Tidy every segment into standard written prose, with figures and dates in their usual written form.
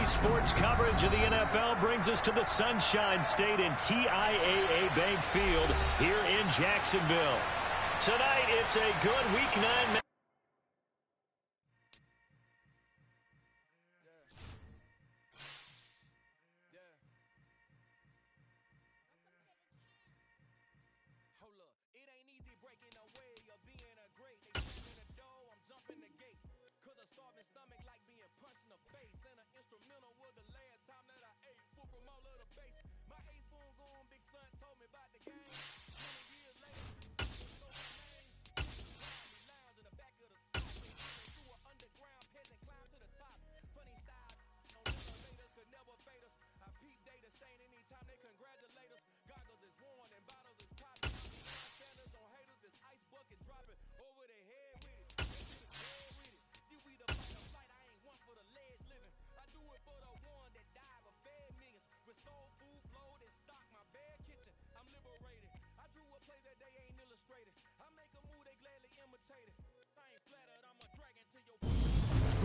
Sports coverage of the NFL brings us to the Sunshine State and TIAA Bank Field here in Jacksonville. Tonight, it's a good Week 9 match.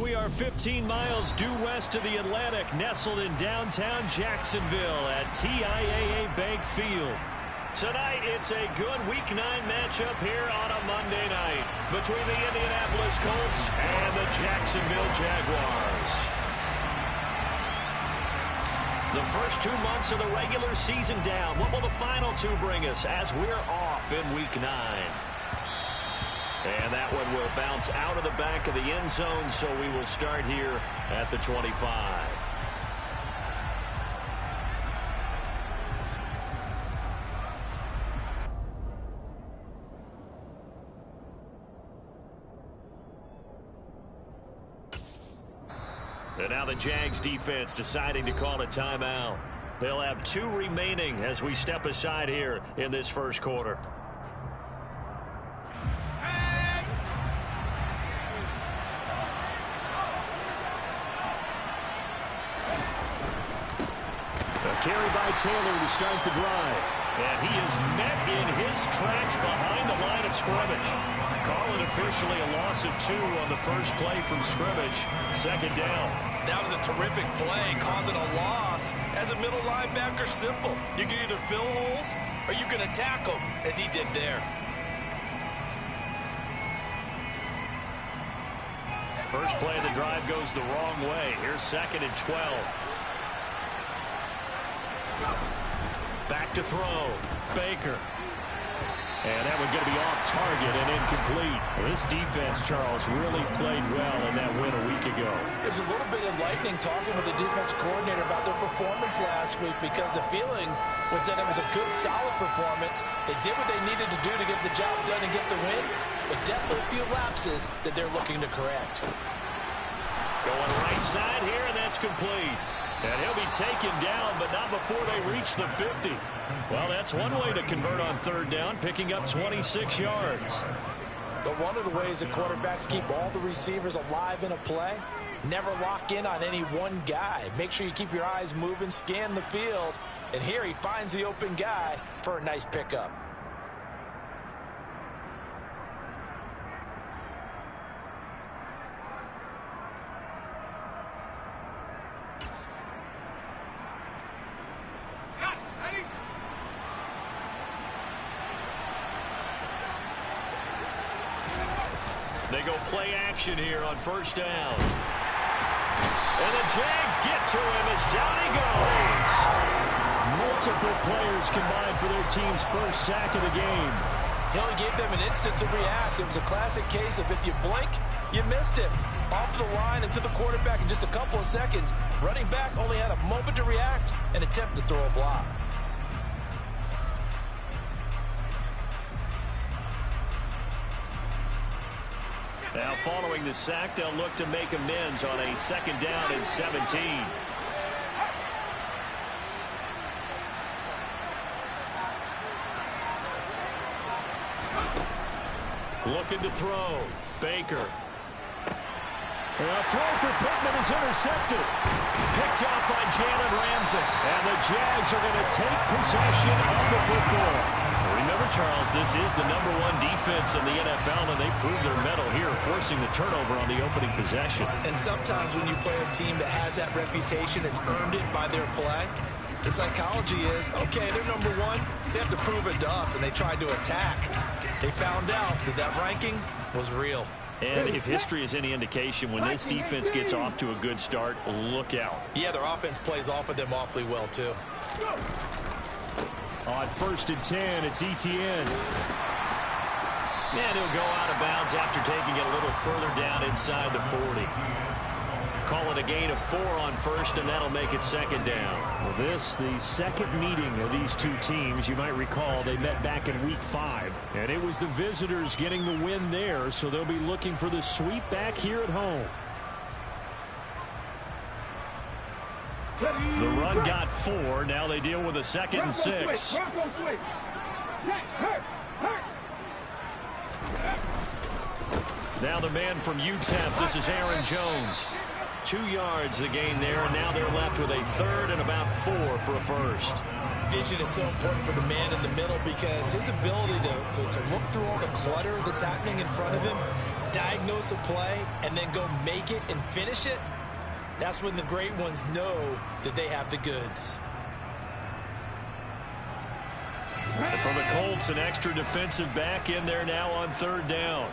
We are 15 miles due west of the Atlantic, nestled in downtown Jacksonville at TIAA Bank Field. Tonight, it's a good Week 9 matchup here on a Monday night between the Indianapolis Colts and the Jacksonville Jaguars. The first 2 months of the regular season down. What will the final two bring us as we're off in Week 9? And that one will bounce out of the back of the end zone, so we will start here at the 25. And now the Jags defense deciding to call a timeout. They'll have 2 remaining as we step aside here in this first quarter. Carry by Taylor to start the drive. And he is met in his tracks behind the line of scrimmage. Call it officially a loss of 2 on the first play from scrimmage. Second down. That was a terrific play, causing a loss. As a middle linebacker, simple. You can either fill holes or you can attack them, as he did there. First play of the drive goes the wrong way. Here's 2nd and 12. Back to throw. Baker. And that one going to be off target and incomplete. This defense, Charles, really played well in that win a week ago. It was a little bit enlightening talking with the defense coordinator about their performance last week, because the feeling was that it was a good, solid performance. They did what they needed to do to get the job done and get the win, but definitely a few lapses that they're looking to correct. Going right side here, and that's complete. And he'll be taken down, but not before they reach the 50. Well, that's one way to convert on 3rd down, picking up 26 yards. But one of the ways that quarterbacks keep all the receivers alive in a play, never lock in on any one guy. Make sure you keep your eyes moving, scan the field, and here he finds the open guy for a nice pickup. They go play action here on 1st down. And the Jags get to him as down he goes. Multiple players combined for their team's first sack of the game. He only gave them an instant to react. It was a classic case of if you blink, you missed him. Off the line and to the quarterback in just a couple of seconds. Running back only had a moment to react and attempt to throw a block. Now following the sack, they'll look to make amends on a 2nd down and 17. Looking to throw. Baker. And a throw for Pittman is intercepted. Picked off by Jalen Ramsey. And the Jags are going to take possession of the football. Remember, Charles, this is the #1 defense in the NFL, and they prove their mettle here, forcing the turnover on the opening possession. And sometimes when you play a team that has that reputation, it's earned it by their play. The psychology is, okay, they're #1. They have to prove it to us, and they tried to attack. They found out that that ranking was real. And if history is any indication, when this defense gets off to a good start, look out. Yeah, their offense plays off of them awfully well, too. On 1st and 10, it's Etienne. And he'll go out of bounds after taking it a little further down inside the 40. Call it a gain of 4 on 1st, and that'll make it 2nd down. Well, this, the second meeting of these two teams. You might recall they met back in Week 5. And it was the visitors getting the win there, so they'll be looking for the sweep back here at home. The run got 4. Now they deal with a 2nd and 6. Now the man from UTEP, this is Aaron Jones. 2 yards the gain there, and now they're left with a 3rd and about 4 for a 1st. Vision is so important for the man in the middle because his ability to look through all the clutter that's happening in front of him, diagnose a play, and then go make it and finish it, that's when the great ones know that they have the goods. And for the Colts, an extra defensive back in there now on 3rd down.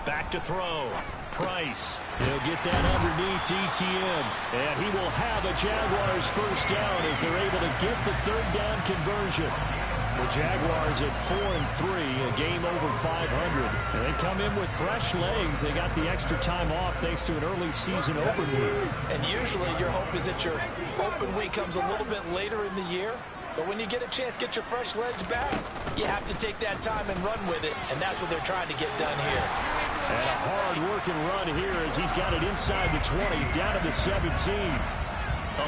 Back to throw. Price. He'll get that underneath Etienne. And he will have a Jaguars 1st down as they're able to get the 3rd down conversion. The Jaguars at 4-3, a game over 500. And they come in with fresh legs. They got the extra time off thanks to an early season open week. And usually your hope is that your open week comes a little bit later in the year. But when you get a chance to get your fresh legs back, you have to take that time and run with it. And that's what they're trying to get done here. And a hard-working run here as he's got it inside the 20, down to the 17.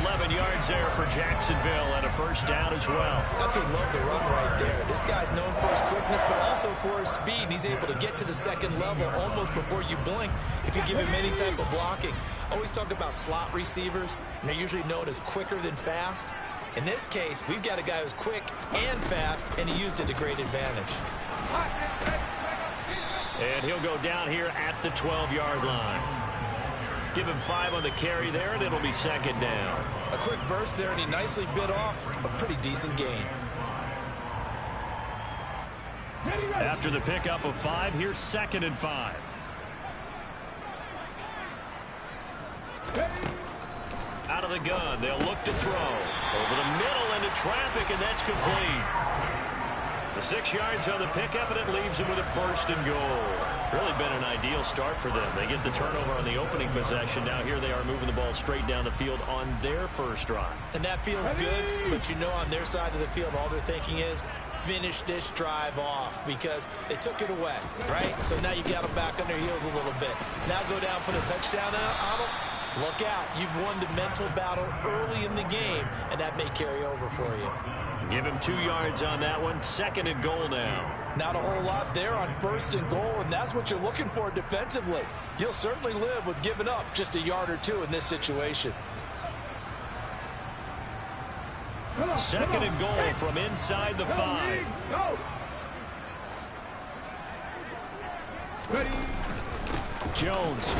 11 yards there for Jacksonville and a 1st down as well. That's what love the run right there. This guy's known for his quickness, but also for his speed. And he's able to get to the 2nd level almost before you blink if you give him any type of blocking. Always talk about slot receivers, and they're usually known as quicker than fast. In this case, we've got a guy who's quick and fast, and he used it to great advantage. And he'll go down here at the 12-yard line. Give him 5 on the carry there, and it'll be 2nd down. A quick burst there, and he nicely bit off a pretty decent gain. After the pickup of 5, here's 2nd and 5. Out of the gun, they'll look to throw. Over the middle into traffic, and that's complete. The 6 yards on the pickup, and it leaves him with a 1st and goal. Really been an ideal start for them. They get the turnover on the opening possession. Now here they are moving the ball straight down the field on their 1st drive. And that feels good, but you know on their side of the field, all they're thinking is finish this drive off because they took it away, right? So now you got them back on their heels a little bit. Now go down, put a touchdown on them. Look out. You've won the mental battle early in the game, and that may carry over for you. Give him 2 yards on that one. 2nd and goal now. Not a whole lot there on 1st and goal, and that's what you're looking for defensively. You'll certainly live with giving up just a yard or 2 in this situation. 2nd and goal from inside the 5. Jones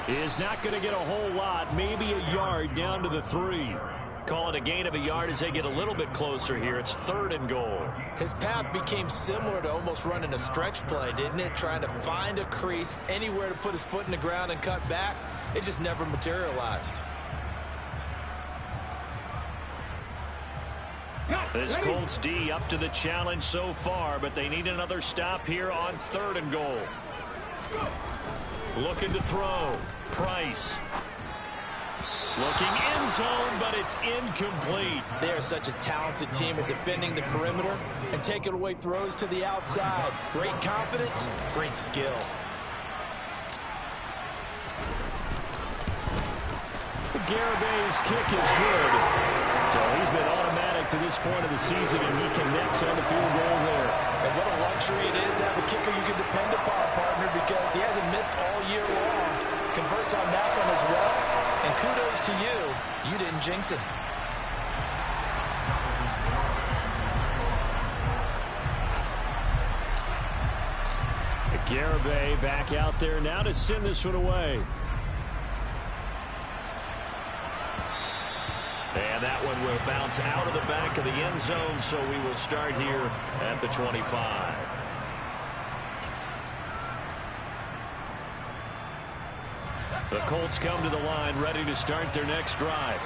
is not going to get a whole lot, maybe a yard down to the 3. Call it a gain of a yard as they get a little bit closer here. It's 3rd and goal. His path became similar to almost running a stretch play, didn't it? Trying to find a crease, anywhere to put his foot in the ground and cut back. It just never materialized. This Colts D up to the challenge so far, but they need another stop here on 3rd and goal. Looking to throw. Price. Looking end zone, but it's incomplete. They are such a talented team at defending the perimeter and taking away throws to the outside. Great confidence, great skill. Garabay's kick is good. So he's been automatic to this point of the season, and he connects on the field goal there. And what a luxury it is to have a kicker you can depend upon, partner, because he hasn't missed all year long. Converts on that one as well. And kudos to you. You didn't jinx it. Garibay back out there now to send this one away. And that one will bounce out of the back of the end zone, so we will start here at the 25. The Colts come to the line ready to start their next drive.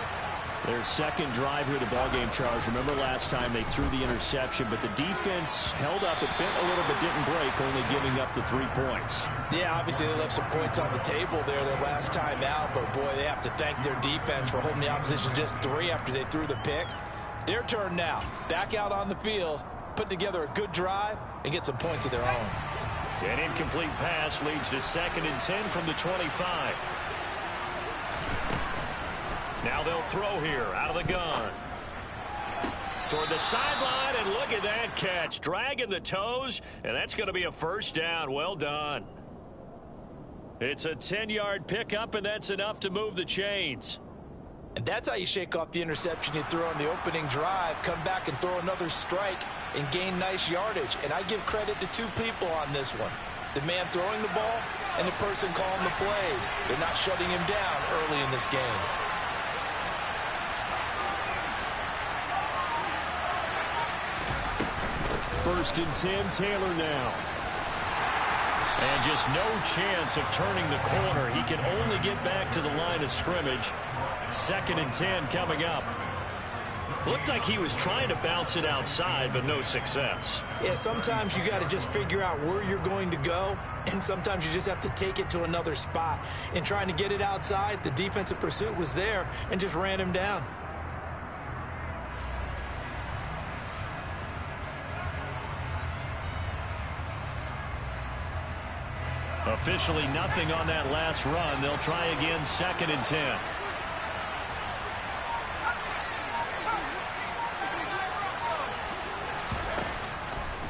Their second drive here of the ballgame, Charles. Remember last time they threw the interception, but the defense held up. It bent a little but didn't break, only giving up the 3 points. Yeah, obviously they left some points on the table there their last time out, but boy, they have to thank their defense for holding the opposition just 3 after they threw the pick. Their turn now. Back out on the field, put together a good drive, and get some points of their own. An incomplete pass leads to 2nd and 10 from the 25. Now they'll throw here out of the gun. Toward the sideline, and look at that catch. Dragging the toes, and that's going to be a first down. Well done. It's a 10-yard pickup, and that's enough to move the chains. And that's how you shake off the interception you threw on the opening drive, come back and throw another strike and gain nice yardage. And I give credit to 2 people on this one. The man throwing the ball and the person calling the plays. They're not shutting him down early in this game. First and 10, Taylor now. And just no chance of turning the corner. He can only get back to the line of scrimmage. 2nd and 10 coming up. Looked like he was trying to bounce it outside, but no success. Yeah, sometimes you got to just figure out where you're going to go, and sometimes you just have to take it to another spot. In trying to get it outside, the defensive pursuit was there and just ran him down. Officially nothing on that last run. They'll try again, 2nd and 10.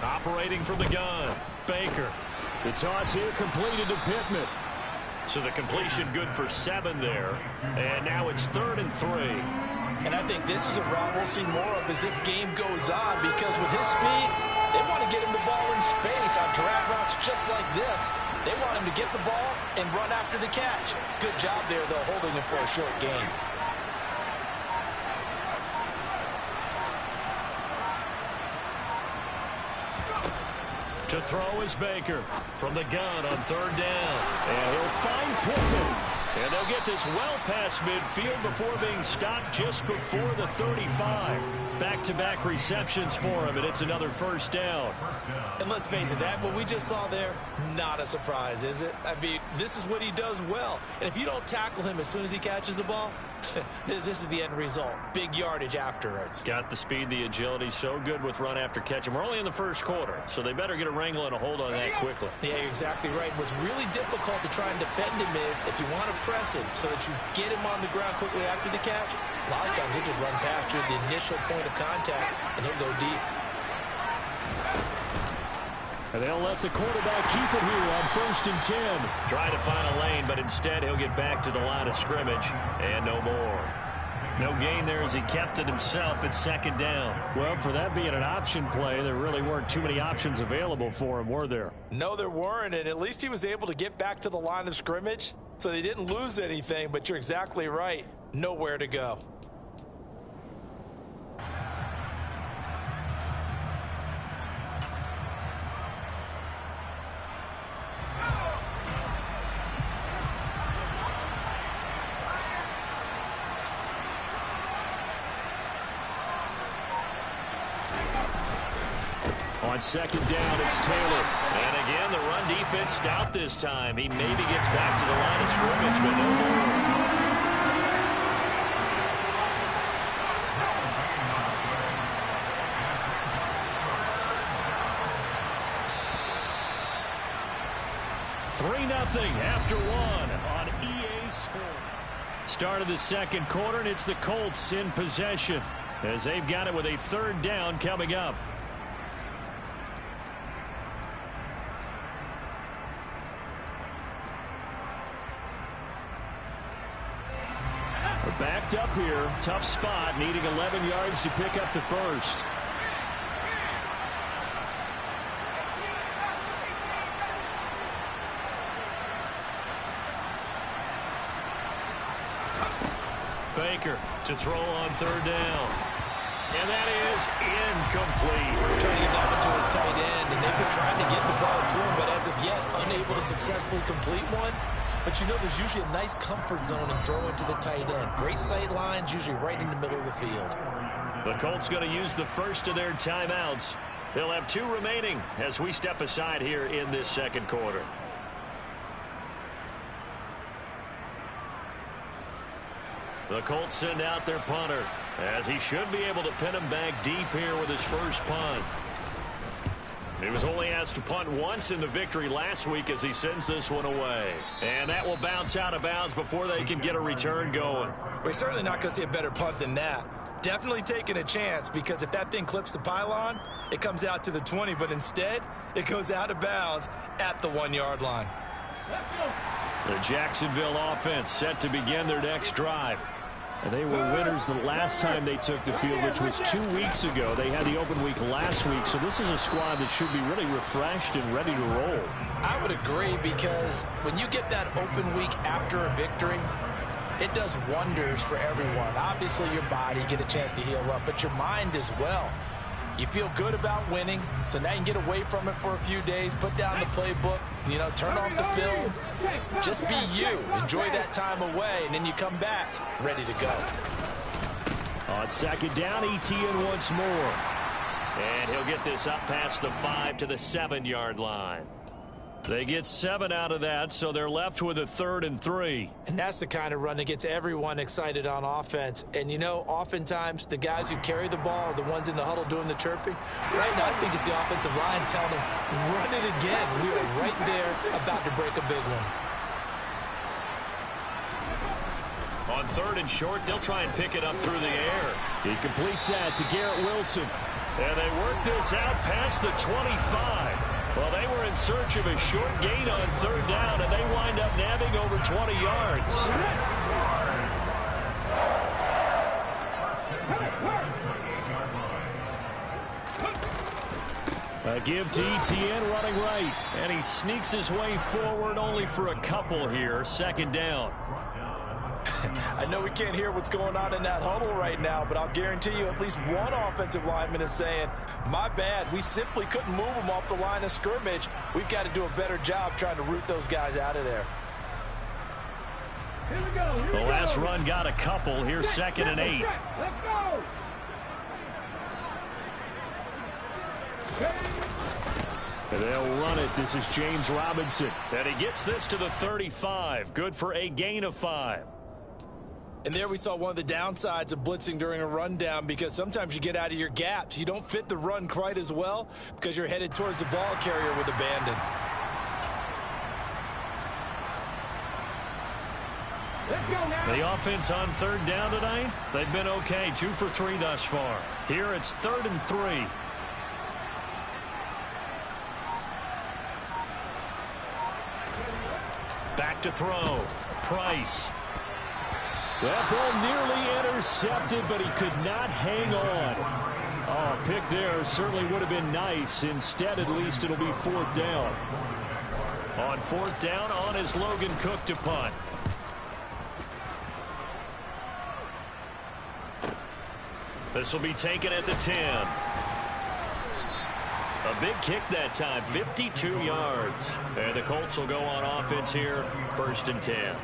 Operating from the gun, Baker. The toss here completed to Pittman. So the completion good for 7 there. And now it's 3rd and 3. And I think this is a route we'll see more of as this game goes on, because with his speed, they want to get him the ball in space on drag routes just like this. They want him to get the ball and run after the catch. Good job there, though, holding him for a short gain. To throw is Baker from the gun on 3rd down. And he'll find Pittman. And they'll get this well past midfield before being stopped just before the 35. Back-to-back receptions for him, and it's another first down. And let's face it, what we just saw there, not a surprise, is it? I mean, this is what he does well. And if you don't tackle him as soon as he catches the ball, this is the end result. Big yardage afterwards. Got the speed, the agility, so good with run after catch. And we're only in the first quarter, so they better get a wrangle and a hold on that quickly. Yeah, you're exactly right. What's really difficult to try and defend him is if you want to press him so that you get him on the ground quickly after the catch, a lot of times he'll just run past you at the initial point of contact, and he'll go deep. And they'll let the quarterback keep it here on 1st and 10. Try to find a lane, but instead he'll get back to the line of scrimmage and no more. No gain there as he kept it himself at 2nd down. Well, for that being an option play, there really weren't too many options available for him, were there? No, there weren't, and at least he was able to get back to the line of scrimmage, so they didn't lose anything, but you're exactly right. Nowhere to go. On 2nd down, it's Taylor. And again, the run defense stout this time. He maybe gets back to the line of scrimmage, but no more. Nothing after 1 on EA Sports. Start of the second quarter, and it's the Colts in possession as they've got it with a 3rd down coming up. backed up here. Tough spot, needing 11 yards to pick up the first. Baker to throw on third down. And that is incomplete. Trying to get that one to his tight end, and they've been trying to get the ball to him, but as of yet, unable to successfully complete one. But you know, there's usually a nice comfort zone in throwing to the tight end. Great sight lines, usually right in the middle of the field. The Colts going to use the first of their timeouts. They'll have 2 remaining as we step aside here in this second quarter. The Colts send out their punter, as he should be able to pin him back deep here with his first punt. He was only asked to punt once in the victory last week as he sends this one away. And that will bounce out of bounds before they can get a return going. We're certainly not going to see a better punt than that. Definitely taking a chance, because if that thing clips the pylon, it comes out to the 20, but instead it goes out of bounds at the 1-yard line. The Jacksonville offense set to begin their next drive. And they were winners the last time they took the field, which was 2 weeks ago. They had the open week last week, so this is a squad that should be really refreshed and ready to roll. I would agree, because when you get that open week after a victory, it does wonders for everyone. Obviously, your body, get a chance to heal up, but your mind as well. You feel good about winning, so now you can get away from it for a few days, put down the playbook, you know, turn off the film. Just be you. Enjoy that time away, and then you come back ready to go. On second down, Etienne once more. And he'll get this up past the 5 to the 7-yard line. They get 7 out of that, so they're left with a 3rd and 3. And that's the kind of run that gets everyone excited on offense. And, you know, oftentimes the guys who carry the ball are the ones in the huddle doing the chirping. Right now, I think it's the offensive line telling them, run it again. We are right there about to break a big one. On 3rd and short, they'll try and pick it up through the air. He completes that to Garrett Wilson. And they work this out past the 25. Well, they were in search of a short gain on 3rd down, and they wind up nabbing over 20 yards. A give to Etienne running right, and he sneaks his way forward only for a couple here. 2nd down. I know we can't hear what's going on in that huddle right now, but I'll guarantee you at least one offensive lineman is saying, my bad, we simply couldn't move them off the line of scrimmage. We've got to do a better job trying to root those guys out of there. The last run got a couple. Here's 2nd and 8. Let's go. And they'll run it. This is James Robinson. And he gets this to the 35. Good for a gain of 5. And there we saw one of the downsides of blitzing during a rundown, because sometimes you get out of your gaps. You don't fit the run quite as well because you're headed towards the ball carrier with abandon. Let's go now. The offense on 3rd down tonight, they've been okay. 2 for 3 thus far. Here it's 3rd and 3. Back to throw. Price. That ball nearly intercepted, but he could not hang on. Oh, pick there certainly would have been nice. Instead, at least, it'll be 4th down. On 4th down, on is Logan Cook to punt. This will be taken at the 10. A big kick that time, 52 yards. And the Colts will go on offense here, 1st and 10.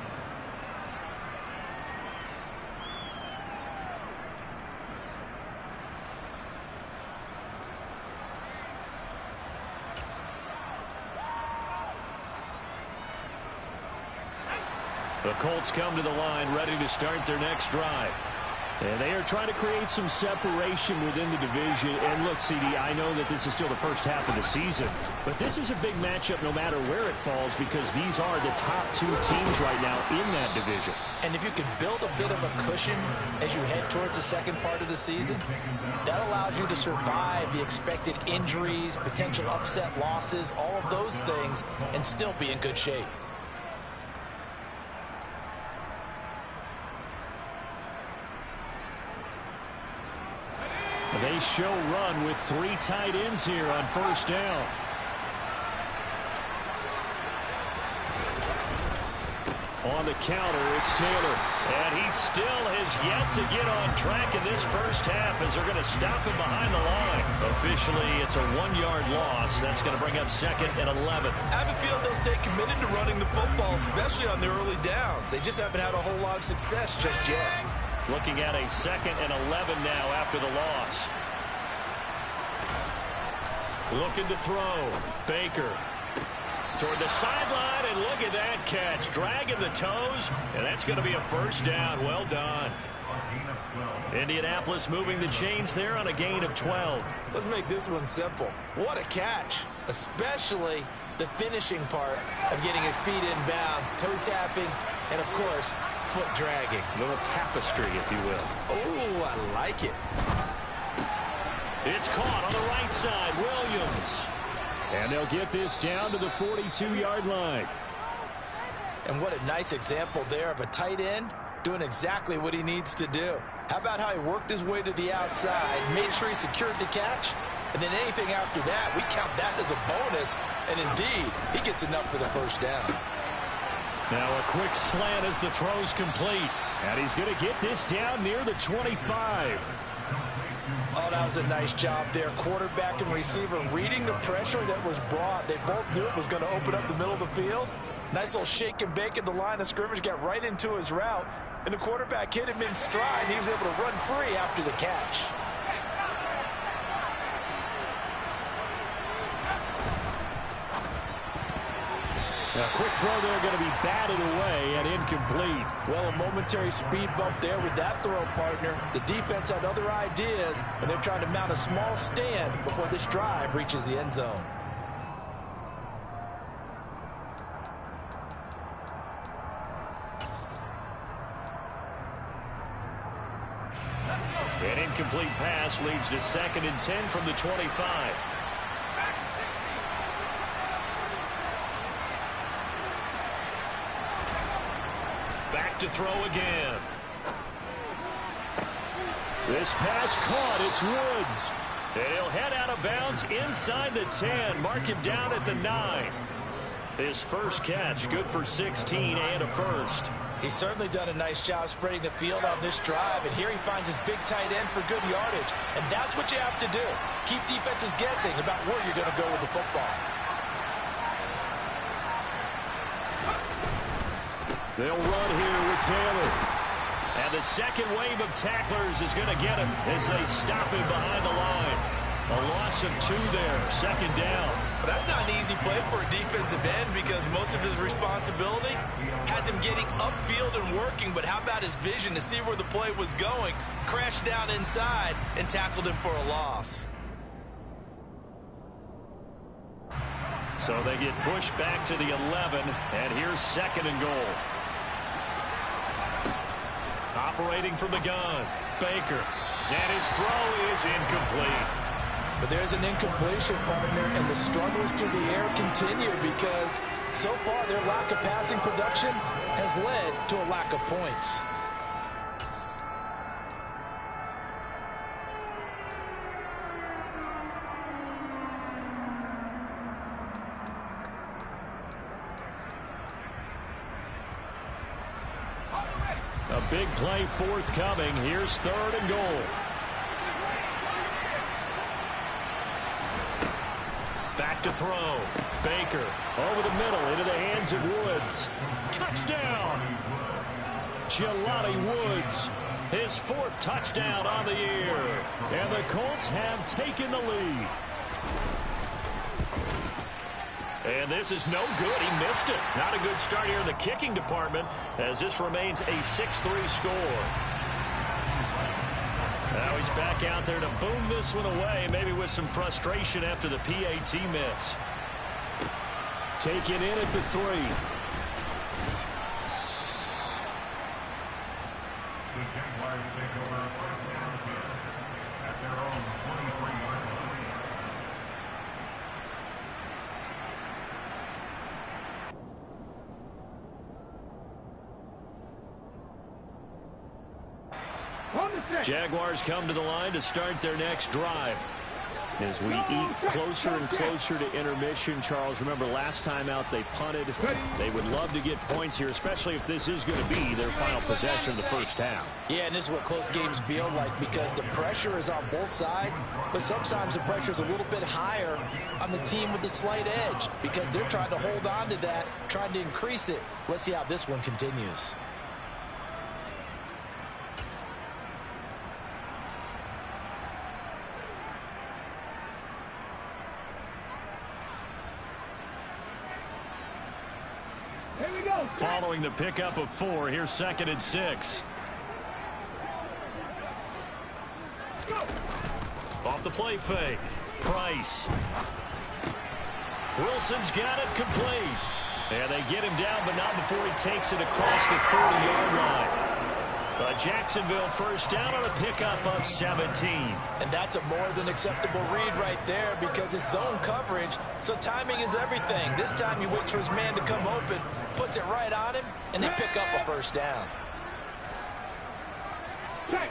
The Colts come to the line ready to start their next drive. And they are trying to create some separation within the division. And look, CD, I know that this is still the first half of the season, but this is a big matchup no matter where it falls, because these are the top 2 teams right now in that division. And if you can build a bit of a cushion as you head towards the second part of the season, that allows you to survive the expected injuries, potential upset losses, all of those things, and still be in good shape. They show run with 3 tight ends here on first down. On the counter, it's Taylor. And he still has yet to get on track in this first half as they're going to stop him behind the line. Officially, it's a 1-yard loss. That's going to bring up 2nd and 11. I have a feeling they'll stay committed to running the football, especially on their early downs. They just haven't had a whole lot of success just yet. Looking at a 2nd and 11 now after the loss. Looking to throw. Baker. Toward the sideline, and look at that catch. Dragging the toes, and that's going to be a first down. Well done. Indianapolis moving the chains there on a gain of 12. Let's make this one simple. What a catch, especially the finishing part of getting his feet in bounds, toe tapping, and, of course, foot dragging. A little tapestry, if you will. Oh, I like it. It's caught on the right side. Williams. And they'll get this down to the 42-yard line. And what a nice example there of a tight end doing exactly what he needs to do. How about how he worked his way to the outside, made sure he secured the catch, and then anything after that, we count that as a bonus, and indeed, he gets enough for the first down. Now a quick slant as the throw's complete. And he's going to get this down near the 25. Oh, that was a nice job there. Quarterback and receiver reading the pressure that was brought. They both knew it was going to open up the middle of the field. Nice little shake and bake at the line of scrimmage, got right into his route, and the quarterback hit him in stride, and he was able to run free after the catch. A quick throw there going to be batted away and incomplete. Well, a momentary speed bump there with that throw, partner. The defense had other ideas, and they're trying to mount a small stand before this drive reaches the end zone. An incomplete pass leads to 2nd and 10 from the 25. Back to throw again. This pass caught. It's Woods. And he'll head out of bounds inside the 10. Mark him down at the 9. His first catch, good for 16 and a first. He's certainly done a nice job spreading the field on this drive, and here he finds his big tight end for good yardage. And that's what you have to do. Keep defenses guessing about where you're going to go with the football. They'll run here with Taylor. And the second wave of tacklers is going to get him as they stop him behind the line. A loss of 2 there, 2nd down. But that's not an easy play for a defensive end because most of his responsibility has him getting upfield and working. But how about his vision to see where the play was going, crashed down inside, and tackled him for a loss. So they get pushed back to the 11, and here's 2nd and goal. Operating from the gun, Baker. And his throw is incomplete. But there's an incompletion, partner, and the struggles through the air continue because so far their lack of passing production has led to a lack of points. A big play forthcoming. Here's 3rd and goal. Back to throw. Baker over the middle into the hands of Woods. Touchdown! Jelani Woods, his 4th touchdown on the year. And the Colts have taken the lead. And this is no good. He missed it. Not a good start here in the kicking department as this remains a 6-3 score. Now he's back out there to boom this one away, maybe with some frustration after the PAT miss. Taken in at the 3. The Jaguars take over first down 10 at their own 23-yard line. Jaguars come to the line to start their next drive. As we eat closer and closer to intermission, Charles, remember last time out they punted. They would love to get points here, especially if this is going to be their final possession of the first half. Yeah, and this is what close games feel like because the pressure is on both sides, but sometimes the pressure is a little bit higher on the team with the slight edge because they're trying to hold on to that, trying to increase it. Let's see how this one continues. Following the pickup of 4, here's 2nd and 6. Off the play fake. Price. Wilson's got it complete. And they get him down, but not before he takes it across the 40-yard line. Jacksonville first down on a pickup of 17. And that's a more than acceptable read right there because it's zone coverage, so timing is everything. This time he waits for his man to come open, puts it right on him, and they pick up a first down. Check.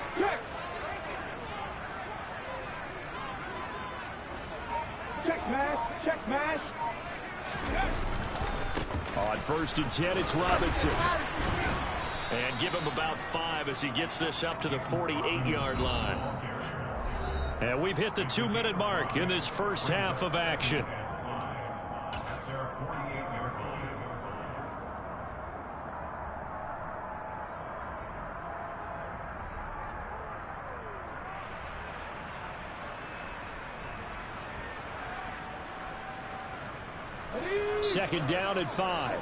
Check smash. On 1st and 10, it's Robinson. And give him about 5 as he gets this up to the 48-yard line. And we've hit the 2-minute mark in this first half of action. Second down at 5.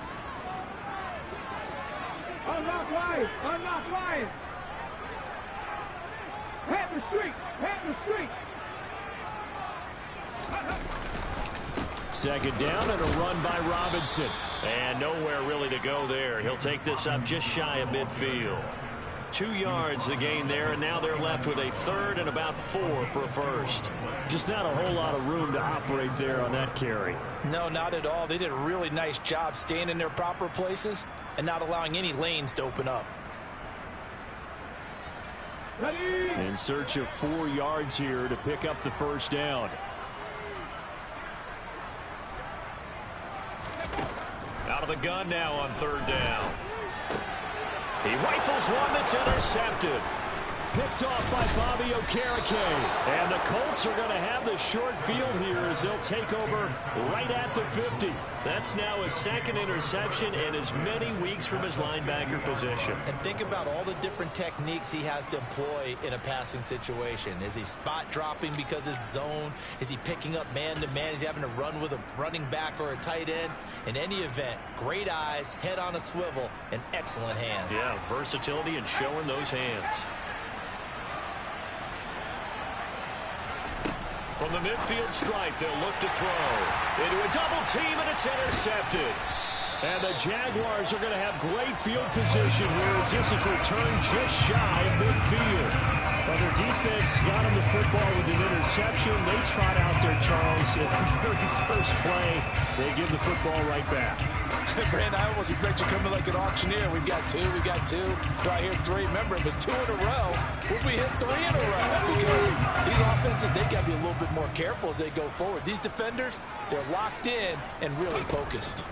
Unlock line. Panther streak. Second down and a run by Robinson. And nowhere really to go there. He'll take this up just shy of midfield. 2 yards the gain there, and now they're left with a 3rd and about 4 for a first. Just not a whole lot of room to operate there on that carry. No, not at all. They did a really nice job staying in their proper places and not allowing any lanes to open up. In search of 4 yards here to pick up the first down. Out of the gun now on 3rd down. He rifles one that's intercepted. Picked off by Bobby Okereke. And the Colts are going to have the short field here as they'll take over right at the 50. That's now his 2nd interception and as many weeks from his linebacker position. And think about all the different techniques he has to employ in a passing situation. Is he spot dropping because it's zone? Is he picking up man-to-man? Is he having to run with a running back or a tight end? In any event, great eyes, head on a swivel, and excellent hands. Yeah, versatility and showing those hands. From the midfield stripe, they'll look to throw. Into a double team, and it's intercepted. And the Jaguars are going to have great field position here as this is returned just shy of midfield. But their defense got him the football with an interception. They trot out there, Charles, at the very first play. They give the football right back. Brandon, I almost expect you coming like an auctioneer. We've got 2. Do I hear 3? Remember, it was 2 in a row. Would we hit 3 in a row? Because these offenses, they got to be a little bit more careful as they go forward. These defenders, they're locked in and really focused.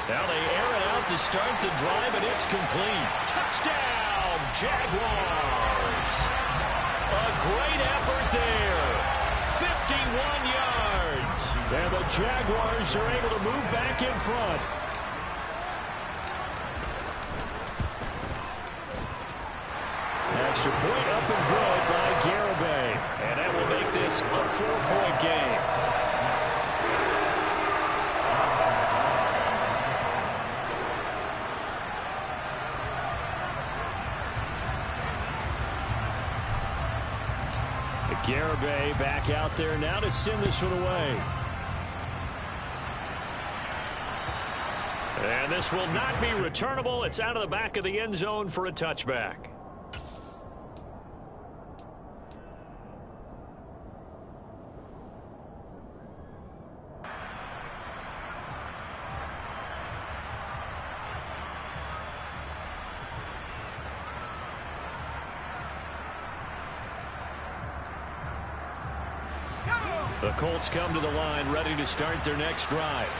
Now they air it out to start the drive, and it's complete. Touchdown, Jaguars! A great effort there. 51 yards. And the Jaguars are able to move back in front. Extra point up and good by Garibay. And that will make this a 4-point game. Garibay back out there now to send this one away. And this will not be returnable. It's out of the back of the end zone for a touchback. The Colts come to the line ready to start their next drive.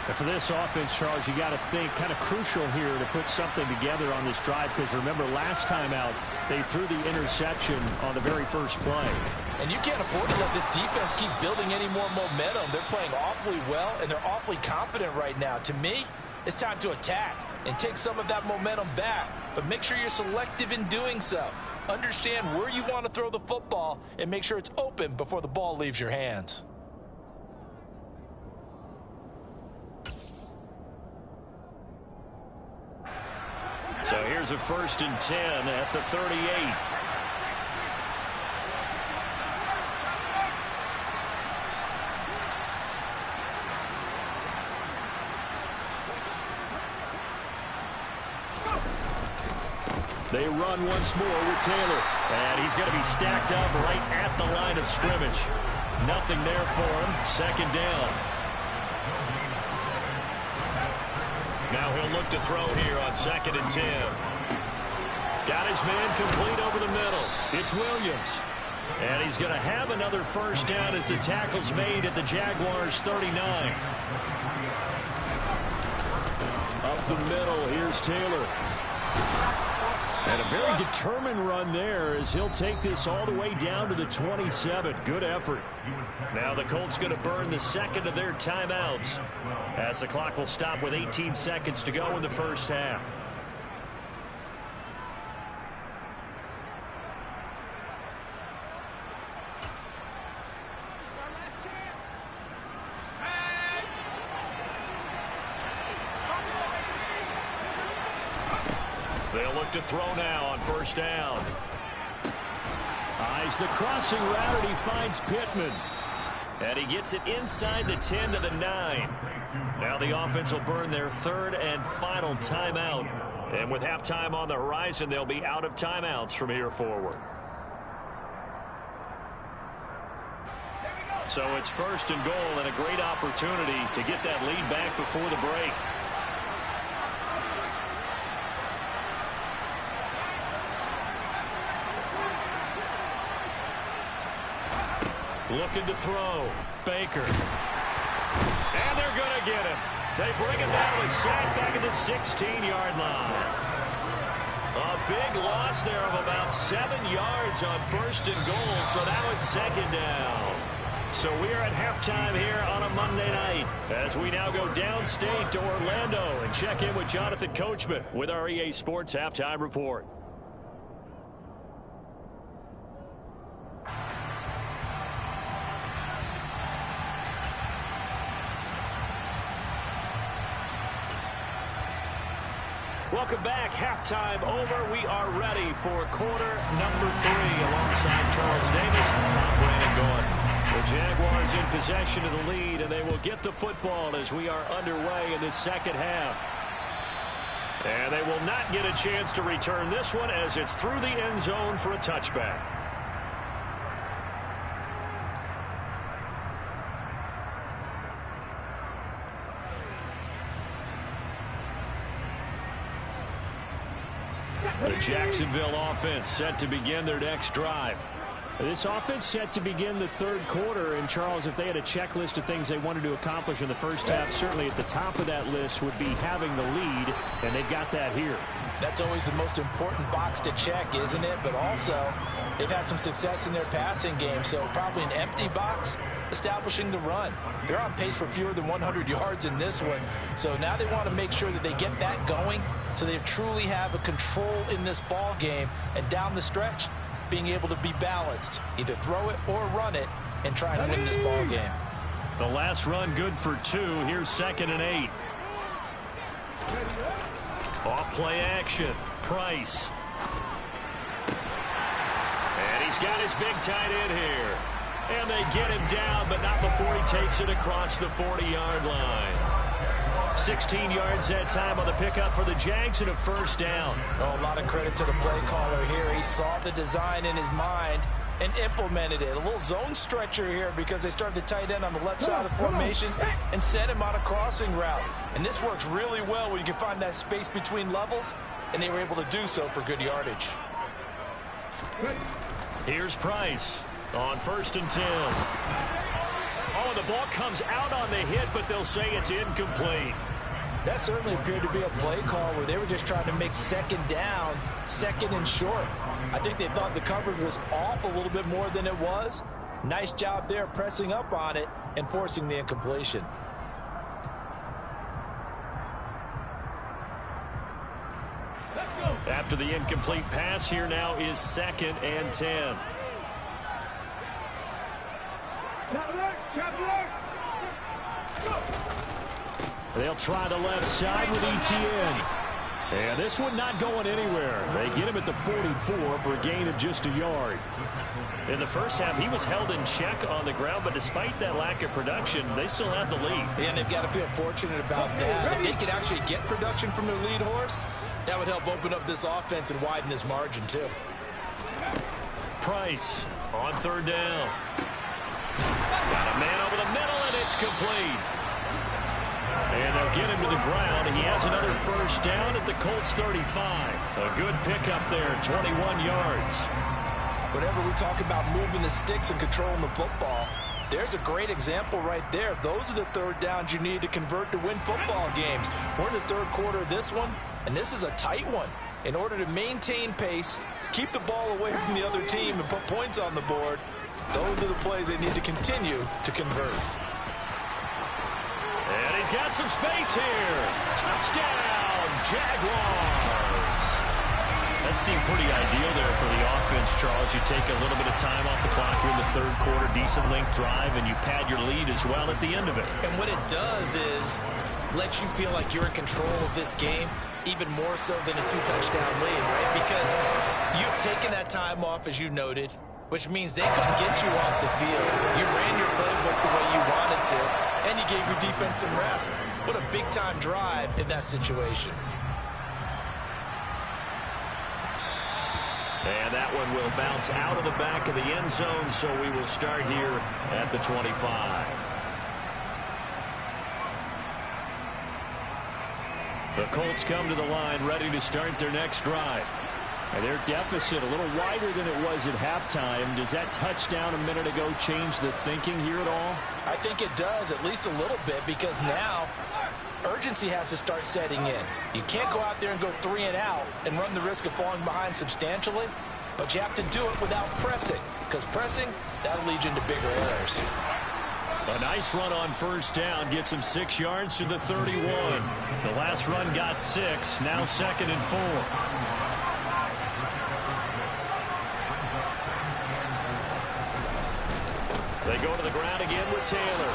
And for this offense, Charles, you got to think kind of crucial here to put something together on this drive, because remember last time out they threw the interception on the very first play. And you can't afford to let this defense keep building any more momentum. They're playing awfully well, and they're awfully confident right now. To me, it's time to attack and take some of that momentum back, but make sure you're selective in doing so. Understand where you want to throw the football and make sure it's open before the ball leaves your hands. So here's a 1st and 10 at the 38. They run once more with Taylor. And he's going to be stacked up right at the line of scrimmage. Nothing there for him. 2nd down. Now he'll look to throw here on 2nd and 10. Got his man complete over the middle. It's Williams. And he's going to have another 1st down as the tackle's made at the Jaguars' 39. Up the middle, here's Taylor. And a very determined run there as he'll take this all the way down to the 27. Good effort. Now the Colts going to burn the 2nd of their timeouts as the clock will stop with 18 seconds to go in the first half. They'll look to throw now on 1st down. Eyes the crossing route, and he finds Pittman. And he gets it inside the 10 to the 9. Now the offense will burn their 3rd and final timeout. And with halftime on the horizon, they'll be out of timeouts from here forward. So it's 1st and goal and a great opportunity to get that lead back before the break. Looking to throw. Baker. And they're going to get him. They bring him down with a sack back at the 16-yard line. A big loss there of about 7 yards on 1st and goal, so now it's 2nd down. So we are at halftime here on a Monday night as we now go downstate to Orlando and check in with Jonathan Coachman with our EA Sports Halftime Report. Welcome back. Halftime over. We are ready for quarter number 3 alongside Charles Davis. I'm Brandon Gordon. The Jaguars in possession of the lead, and they will get the football as we are underway in the 2nd half. And they will not get a chance to return this one as it's through the end zone for a touchback. The Jacksonville offense set to begin their next drive. This offense set to begin the 3rd quarter, and Charles, if they had a checklist of things they wanted to accomplish in the first half, certainly at the top of that list would be having the lead, and they've got that here. That's always the most important box to check, isn't it? But also, they've had some success in their passing game, so probably an empty box, establishing the run. They're on pace for fewer than 100 yards in this one, so now they want to make sure that they get that going so they truly have a control in this ball game, and down the stretch, being able to be balanced, either throw it or run it, and try and win this ball game. The last run good for 2. Here's 2nd and 8. Off play action. Price. And he's got his big tight end here. And they get him down, but not before he takes it across the 40-yard line. 16 yards that time on the pickup for the Jags and a 1st down. Oh, a lot of credit to the play caller here. He saw the design in his mind and implemented it. A little zone stretcher here because they started the tight end on the left side of the formation and sent him on a crossing route. And this works really well when you can find that space between levels, and they were able to do so for good yardage. Here's Price on 1st and 10. Oh, and the ball comes out on the hit, but they'll say it's incomplete. That certainly appeared to be a play call where they were just trying to make second down, second and short. I think they thought the coverage was off a little bit more than it was. Nice job there pressing up on it and forcing the incompletion. After the incomplete pass, here now is 2nd and 10. They'll try the left side with Etienne. And this one not going anywhere. They get him at the 44 for a gain of just a yard. In the first half, he was held in check on the ground, but despite that lack of production, they still have the lead. And they've got to feel fortunate about that. If they could actually get production from their lead horse, that would help open up this offense and widen this margin, too. Price on 3rd down. Got a man over the middle, and it's complete. And they'll get him to the ground. He has another first down at the Colts 35. A good pickup there, 21 yards. Whenever we talk about moving the sticks and controlling the football, there's a great example right there. Those are the 3rd downs you need to convert to win football games. We're in the 3rd quarter of this one, and this is a tight one. In order to maintain pace, keep the ball away from the other team, and put points on the board, those are the plays they need to continue to convert. And he's got some space here. Touchdown, Jaguars. That seemed pretty ideal there for the offense, Charles. You take a little bit of time off the clock here in the 3rd quarter, decent length drive, and you pad your lead as well at the end of it. And what it does is let you feel like you're in control of this game, even more so than a 2-touchdown lead, right? Because you've taken that time off, as you noted, which means they couldn't get you off the field. You ran your playbook the way you wanted to, and you gave your defense some rest. What a big-time drive in that situation. And that one will bounce out of the back of the end zone, so we will start here at the 25. The Colts come to the line ready to start their next drive. And their deficit a little wider than it was at halftime. Does that touchdown a minute ago change the thinking here at all? I think it does, at least a little bit, because now urgency has to start setting in. You can't go out there and go 3 and out and run the risk of falling behind substantially, but you have to do it without pressing, because pressing, that'll lead you into bigger errors. A nice run on 1st down gets him 6 yards to the 31. The last run got 6, now 2nd and 4. They go to the ground again with Taylor.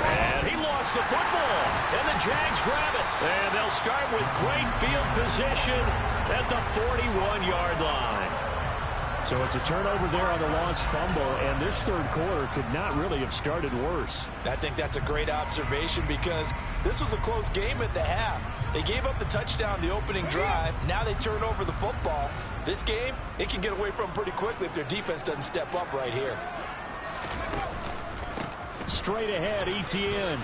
And he lost the football. And the Jags grab it. And they'll start with great field position at the 41-yard line. So it's a turnover there on the lost fumble, and this 3rd quarter could not really have started worse. I think that's a great observation because this was a close game at the half. They gave up the touchdown the opening drive. Now they turn over the football. This game, it can get away from them pretty quickly if their defense doesn't step up right here. Straight ahead, Etienne.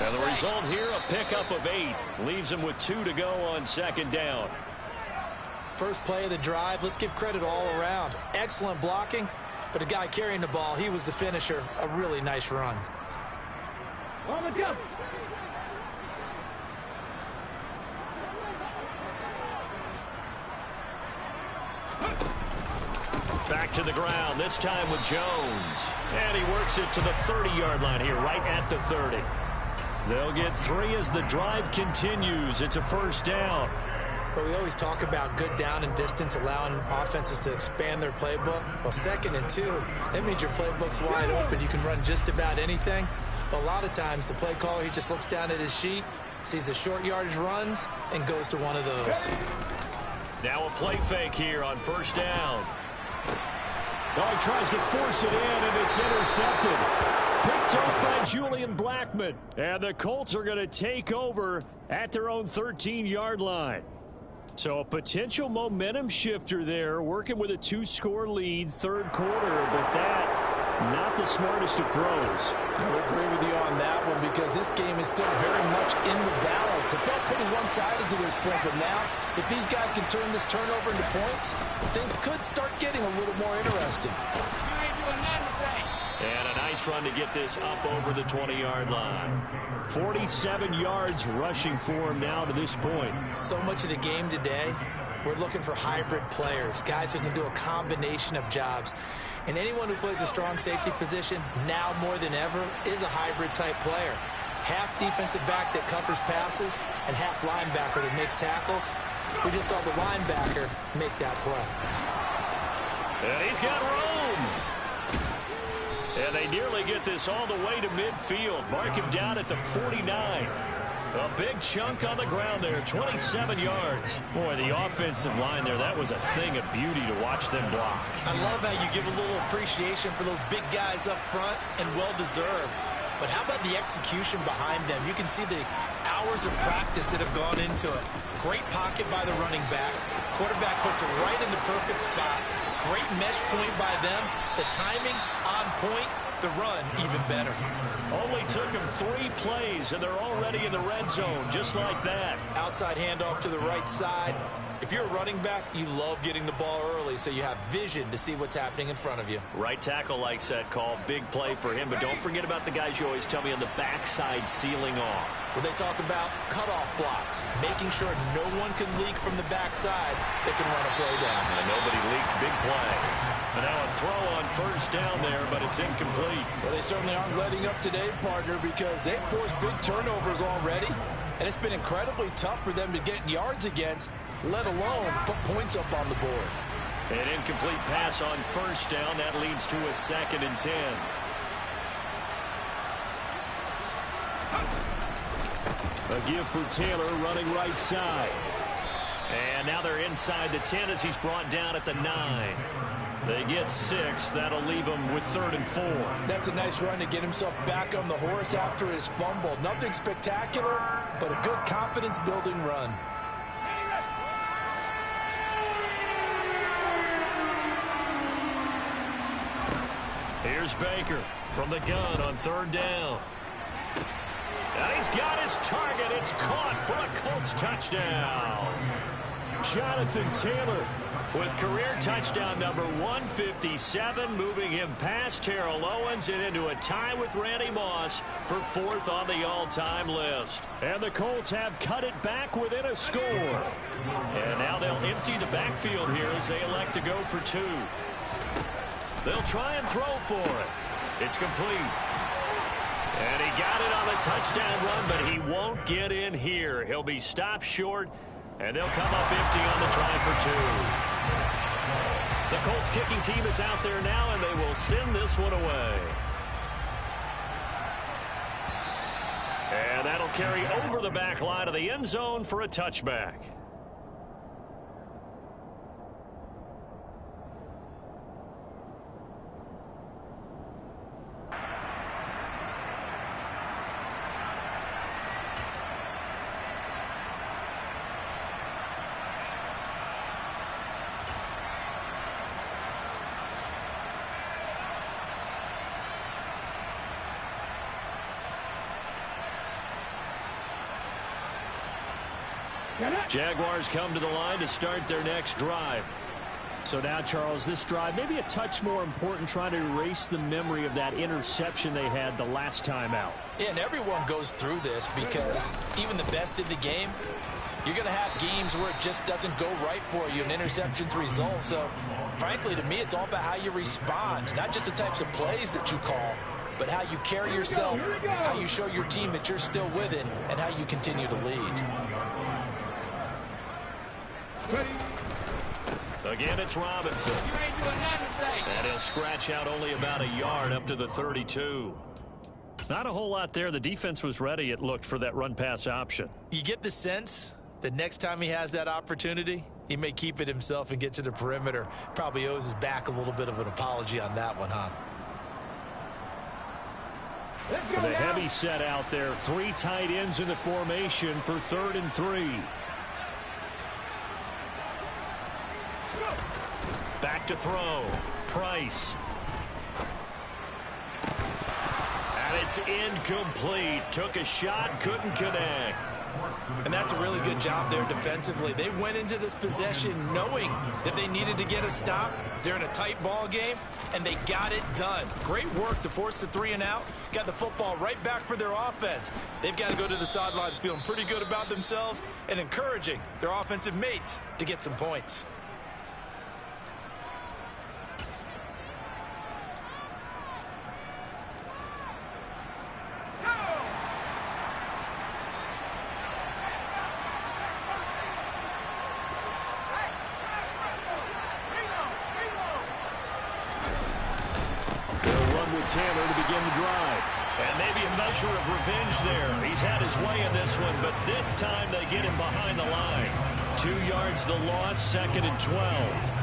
And the result here, a pickup of 8. Leaves him with 2 to go on 2nd down. First play of the drive, let's give credit all around. Excellent blocking, but the guy carrying the ball, he was the finisher. A really nice run. Back to the ground, this time with Jones. And he works it to the 30-yard line here, right at the 30. They'll get 3 as the drive continues. It's a 1st down. But we always talk about good down and distance, allowing offenses to expand their playbook. Well, 2nd and 2, that means your playbook's wide open. You can run just about anything. But a lot of times, the play caller, he just looks down at his sheet, sees the short yardage runs, and goes to one of those. Now a play fake here on 1st down. Oh, he tries to force it in, and it's intercepted. Picked up by Julian Blackmon. And the Colts are going to take over at their own 13-yard line. So a potential momentum shifter there, working with a 2-score lead, 3rd quarter, but that, not the smartest of throws. I would agree with you on that one because this game is still very much in the balance. It felt pretty one-sided to this point, but now, if these guys can turn this turnover into points, things could start getting a little more interesting. And a nice must run to get this up over the 20-yard line. 47 yards rushing for him now to this point. So much of the game today, we're looking for hybrid players, guys who can do a combination of jobs. And anyone who plays a strong safety position, now more than ever, is a hybrid-type player. Half defensive back that covers passes and half linebacker that makes tackles. We just saw the linebacker make that play. And he's got room. And they nearly get this all the way to midfield. Mark him down at the 49. A big chunk on the ground there, 27 yards. Boy, the offensive line there, that was a thing of beauty to watch them block. I love how you give a little appreciation for those big guys up front, and well-deserved. But how about the execution behind them? You can see the hours of practice that have gone into it. Great pocket by the running back. Quarterback puts it right in the perfect spot. Great mesh point by them. The timing on point. The run even better. Only took them 3 plays, and they're already in the red zone, just like that. Outside handoff to the right side. If you're a running back, you love getting the ball early so you have vision to see what's happening in front of you. Right tackle likes that call. Big play for him, but don't forget about the guys you always tell me on the backside sealing off. Well, they talk about cutoff blocks, making sure no one can leak from the backside that can run a play down. And nobody leaked. Big play. And now a throw on first down there, but it's incomplete. Well, they certainly aren't letting up today, partner, because they've forced big turnovers already. And it's been incredibly tough for them to get yards against, let alone put points up on the board. An incomplete pass on first down. That leads to a 2nd and 10. A give for Taylor running right side. And now they're inside the 10 as he's brought down at the 9. They get 6. That'll leave him with 3rd and 4. That's a nice run to get himself back on the horse after his fumble. Nothing spectacular, but a good confidence-building run. Here's Baker from the gun on 3rd down. And he's got his target. It's caught for a Colts touchdown. Jonathan Taylor with career touchdown number 157, moving him past Terrell Owens and into a tie with Randy Moss for 4th on the all-time list. And the Colts have cut it back within a score. And now they'll empty the backfield here as they elect to go for 2. They'll try and throw for it. It's complete. And he got it on the touchdown run, but he won't get in here. He'll be stopped short, and they'll come up empty on the try for 2. The Colts kicking team is out there now, and they will send this one away. And that'll carry over the back line of the end zone for a touchback. Jaguars come to the line to start their next drive. So now, Charles, this drive maybe a touch more important, trying to erase the memory of that interception they had the last time out. Yeah, and everyone goes through this because even the best in the game, you're going to have games where it just doesn't go right for you, and interceptions result. So, frankly, to me, it's all about how you respond, not just the types of plays that you call, but how you carry yourself, how you show your team that you're still with it, and how you continue to lead. Again, it's Robinson. And he'll scratch out only about a yard up to the 32. Not a whole lot there. The defense was ready, it looked, for that run-pass option. You get the sense that next time he has that opportunity, he may keep it himself and get to the perimeter. Probably owes his back a little bit of an apology on that one, huh? The heavy set out there. 3 tight ends in the formation for 3rd and 3. Back to throw. Price. And it's incomplete. Took a shot, couldn't connect. And that's a really good job there defensively. They went into this possession knowing that they needed to get a stop. They're in a tight ball game, and they got it done. Great work to force the 3 and out. Got the football right back for their offense. They've got to go to the sidelines feeling pretty good about themselves and encouraging their offensive mates to get some points. Taylor to begin the drive. And maybe a measure of revenge there. He's had his way in this one, but this time they get him behind the line. 2 yards the loss, 2nd and 12.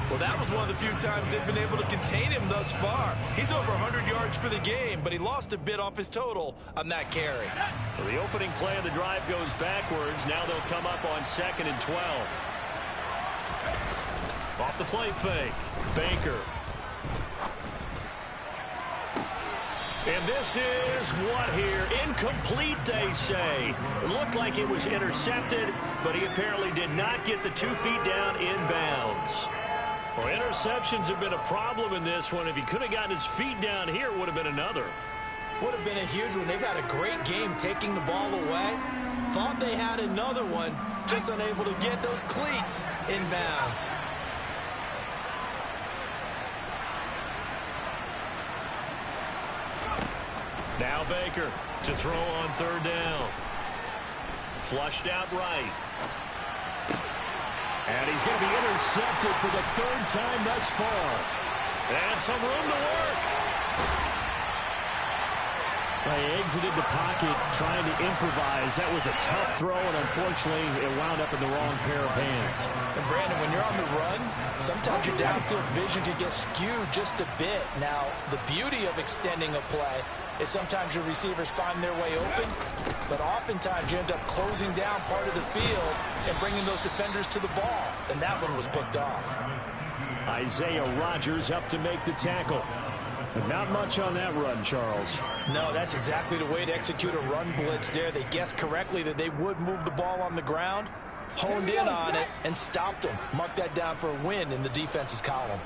Well, that was one of the few times they've been able to contain him thus far. He's over 100 yards for the game, but he lost a bit off his total on that carry. So the opening play of the drive goes backwards. Now they'll come up on 2nd and 12. Off the play fake. Baker. And this is what here? Incomplete, they say. It looked like it was intercepted, but he apparently did not get the 2 feet down inbounds. Well, interceptions have been a problem in this one. If he could have gotten his feet down here, it would have been another. Would have been a huge one. They've had a great game taking the ball away. Thought they had another one, just unable to get those cleats inbounds. Now Baker to throw on 3rd down. Flushed out right. And he's going to be intercepted for the 3rd time thus far. And some room to work. They exited the pocket trying to improvise. That was a tough throw, and unfortunately, it wound up in the wrong pair of hands. And Brandon, when you're on the run, sometimes your downfield vision can get skewed just a bit. Now, the beauty of extending a play is sometimes your receivers find their way open, but oftentimes you end up closing down part of the field and bringing those defenders to the ball. And that one was picked off. Isaiah Rodgers up to make the tackle. But not much on that run, Charles. No, that's exactly the way to execute a run blitz there. They guessed correctly that they would move the ball on the ground, honed in on it, and stopped them. Mark that down for a win in the defense's column.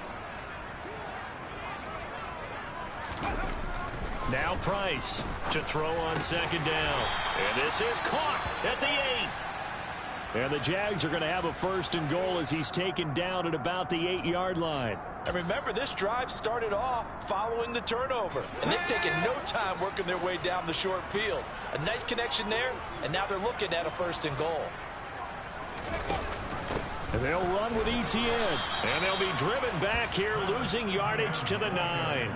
Now Price to throw on 2nd down. And this is caught at the 8. And the Jags are going to have a 1st and goal as he's taken down at about the 8-yard line. And remember, this drive started off following the turnover, and they've taken no time working their way down the short field. A nice connection there, and now they're looking at a 1st and goal. And they'll run with Etienne. And they'll be driven back here, losing yardage to the 9.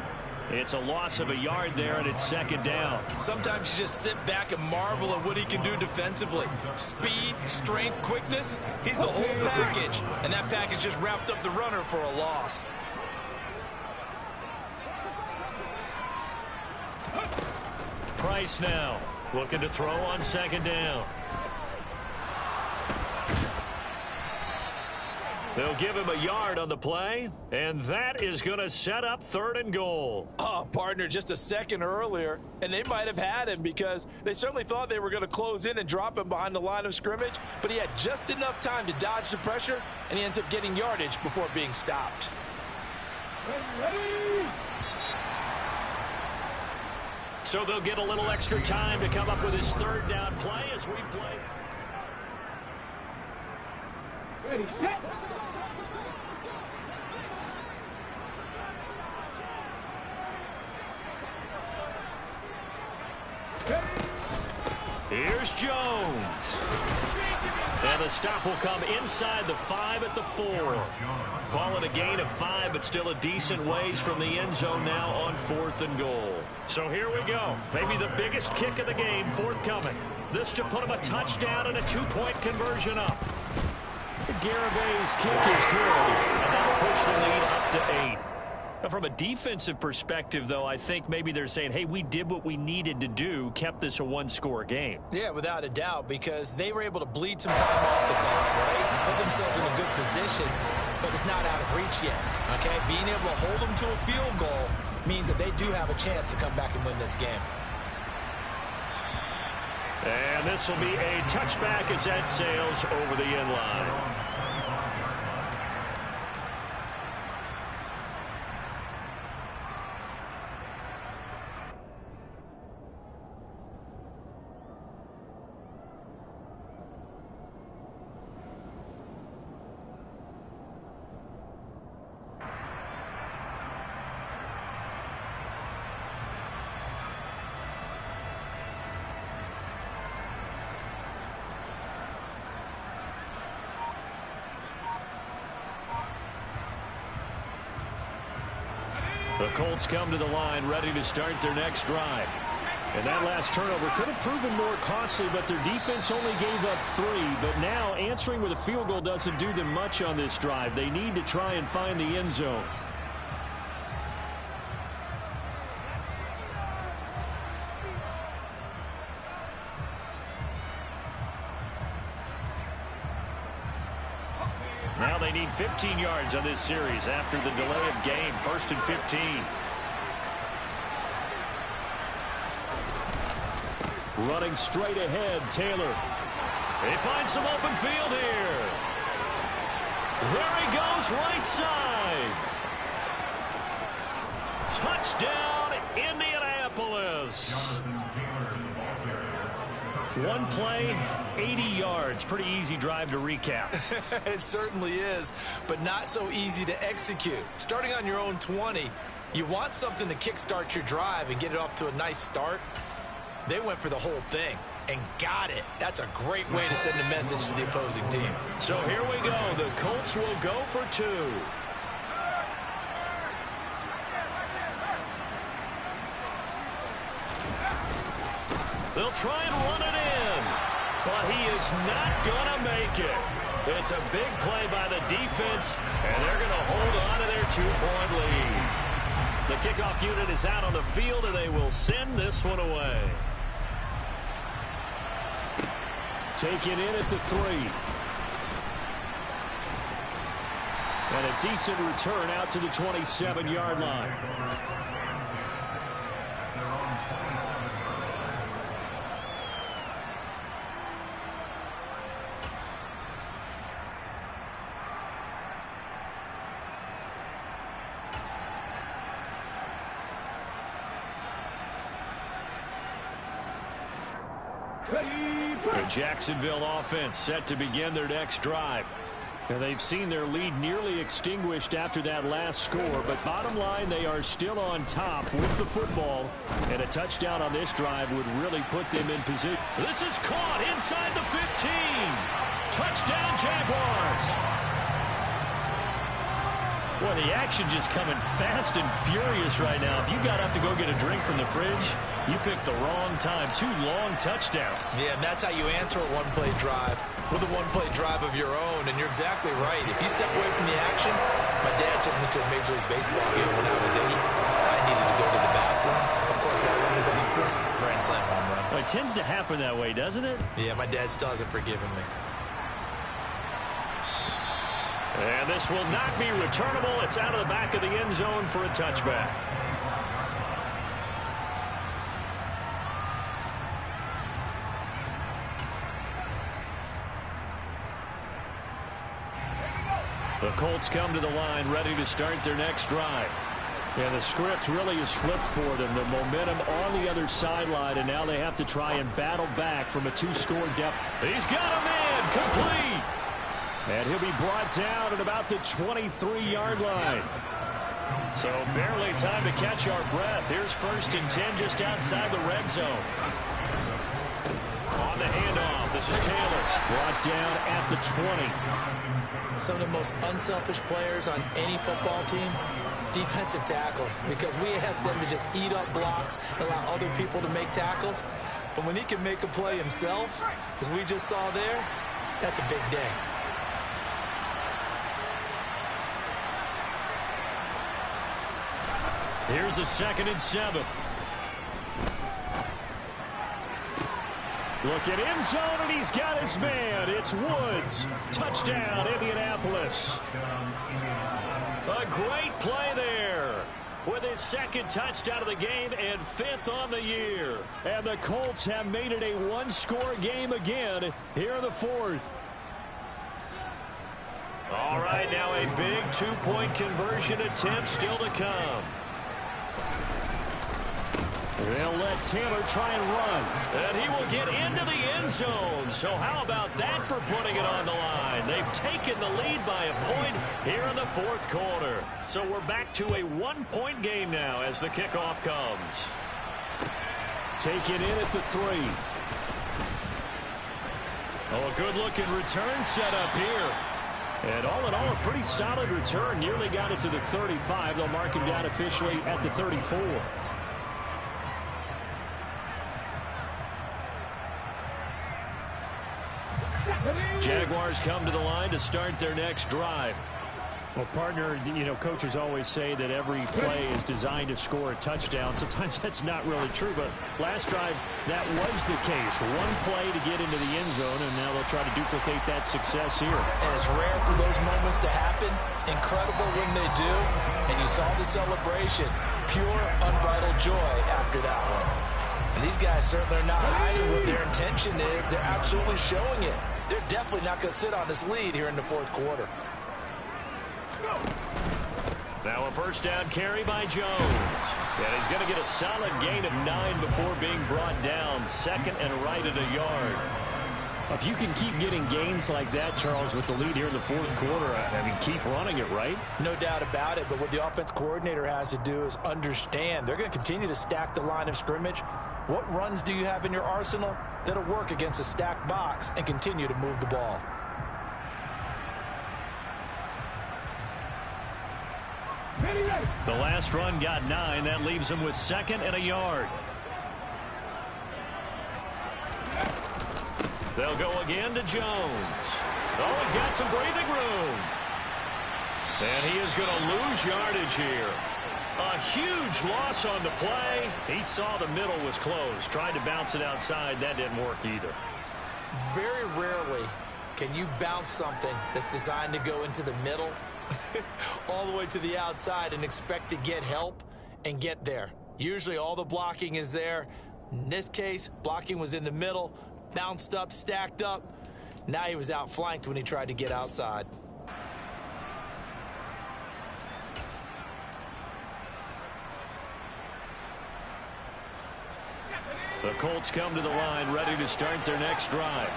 It's a loss of a yard there, and it's 2nd down. Sometimes you just sit back and marvel at what he can do defensively. Speed, strength, quickness, he's the whole package. And that package just wrapped up the runner for a loss. Price now looking to throw on 2nd down. They'll give him a yard on the play, and that is going to set up 3rd and goal. Oh, partner, just a second earlier, and they might have had him because they certainly thought they were going to close in and drop him behind the line of scrimmage, but he had just enough time to dodge the pressure, and he ends up getting yardage before being stopped. Ready? So they'll get a little extra time to come up with his 3rd down play as we play. Ready, set. Here's Jones. And the stop will come inside the 5 at the 4. Call it a gain of 5, but still a decent ways from the end zone now on 4th and goal. So here we go. Maybe the biggest kick of the game forthcoming. This to put him a touchdown and a 2-point conversion up. Garabay's kick is good. And that'll push the lead up to 8. Now, from a defensive perspective, though, I think maybe they're saying, hey, we did what we needed to do, kept this a 1-score game. Yeah, without a doubt, because they were able to bleed some time off the clock, right? Put themselves in a good position, but it's not out of reach yet, okay? Being able to hold them to a field goal means that they do have a chance to come back and win this game. And this will be a touchback as that sails over the end line. The Colts come to the line ready to start their next drive. And that last turnover could have proven more costly, but their defense only gave up 3. But now answering with a field goal doesn't do them much on this drive. They need to try and find the end zone. Now they need 15 yards on this series after the delay of game. 1st and 15. Running straight ahead, Taylor. They find some open field here. There he goes, right side. Touchdown, Indianapolis. One play, 80 yards. Pretty easy drive to recap. It certainly is, but not so easy to execute. Starting on your own 20, you want something to kickstart your drive and get it off to a nice start. They went for the whole thing and got it. That's a great way to send a message to the opposing team. So here we go. The Colts will go for 2. They'll try and run it in, but he is not going to make it. It's a big play by the defense, and they're going to hold on to their 2-point lead. The kickoff unit is out on the field, and they will send this one away. Taken in at the 3. And a decent return out to the 27-yard line. The Jacksonville offense set to begin their next drive. And they've seen their lead nearly extinguished after that last score. But bottom line, they are still on top with the football. And a touchdown on this drive would really put them in position. This is caught inside the 15. Touchdown, Jaguars. Boy, the action just coming fast and furious right now. If you got up to go get a drink from the fridge, you picked the wrong time. 2 long touchdowns. Yeah, and that's how you answer a one-play drive with a one-play drive of your own. And you're exactly right. If you step away from the action, my dad took me to a Major League Baseball game when I was 8. I needed to go to the bathroom. Of course, while we're in the bathroom, grand slam home run. Well, it tends to happen that way, doesn't it? Yeah, my dad still hasn't forgiven me. And this will not be returnable. It's out of the back of the end zone for a touchback. The Colts come to the line ready to start their next drive. And the script really is flipped for them. The momentum on the other sideline, and now they have to try and battle back from a 2-score deficit. He's got a man complete. And he'll be brought down at about the 23-yard line. So barely time to catch our breath. Here's 1st and 10 just outside the red zone. On the handoff, this is Taylor. Brought down at the 20. Some of the most unselfish players on any football team, defensive tackles, because we ask them to just eat up blocks and allow other people to make tackles. But when he can make a play himself, as we just saw there, that's a big day. Here's a 2nd and 7. Look at end zone, and he's got his man. It's Woods. Touchdown, Indianapolis. A great play there. with his second touchdown of the game and 5th on the year. And the Colts have made it a one-score game again here in the 4th. All right, now a big 2-point conversion attempt still to come. They'll let Taylor try and run. And he will get into the end zone. So how about that for putting it on the line? They've taken the lead by a point here in the 4th quarter. So we're back to a 1-point game now as the kickoff comes. Take it in at the 3. Oh, a good-looking return set up here. And all in all, a pretty solid return. Nearly got it to the 35. They'll mark him down officially at the 34. Jaguars come to the line to start their next drive. Well, partner, coaches always say that every play is designed to score a touchdown. Sometimes that's not really true, but last drive, that was the case. One play to get into the end zone, and now they'll try to duplicate that success here. And it's rare for those moments to happen. Incredible when they do. And you saw the celebration. Pure, unbridled joy after that one. And these guys certainly are not hiding what their intention is. They're absolutely showing it. They're definitely not going to sit on this lead here in the 4th quarter. Now a first down carry by Jones. And he's going to get a solid gain of 9 before being brought down. Second and right at a yard. If you can keep getting gains like that, Charles, with the lead here in the 4th quarter, I mean, keep running it, right? No doubt about it, but what the offense coordinator has to do is understand. They're going to continue to stack the line of scrimmage. What runs do you have in your arsenal that'll work against a stacked box and continue to move the ball? The last run got 9. That leaves him with 2nd and a yard. They'll go again to Jones. Oh, he's got some breathing room. And he is going to lose yardage here. A huge loss on the play. He saw the middle was closed. Tried to bounce it outside. That didn't work either. Very rarely can you bounce something that's designed to go into the middle all the way to the outside and expect to get help and get there. Usually all the blocking is there. In this case, blocking was in the middle, bounced up, stacked up. Now he was outflanked when he tried to get outside. The Colts come to the line ready to start their next drive.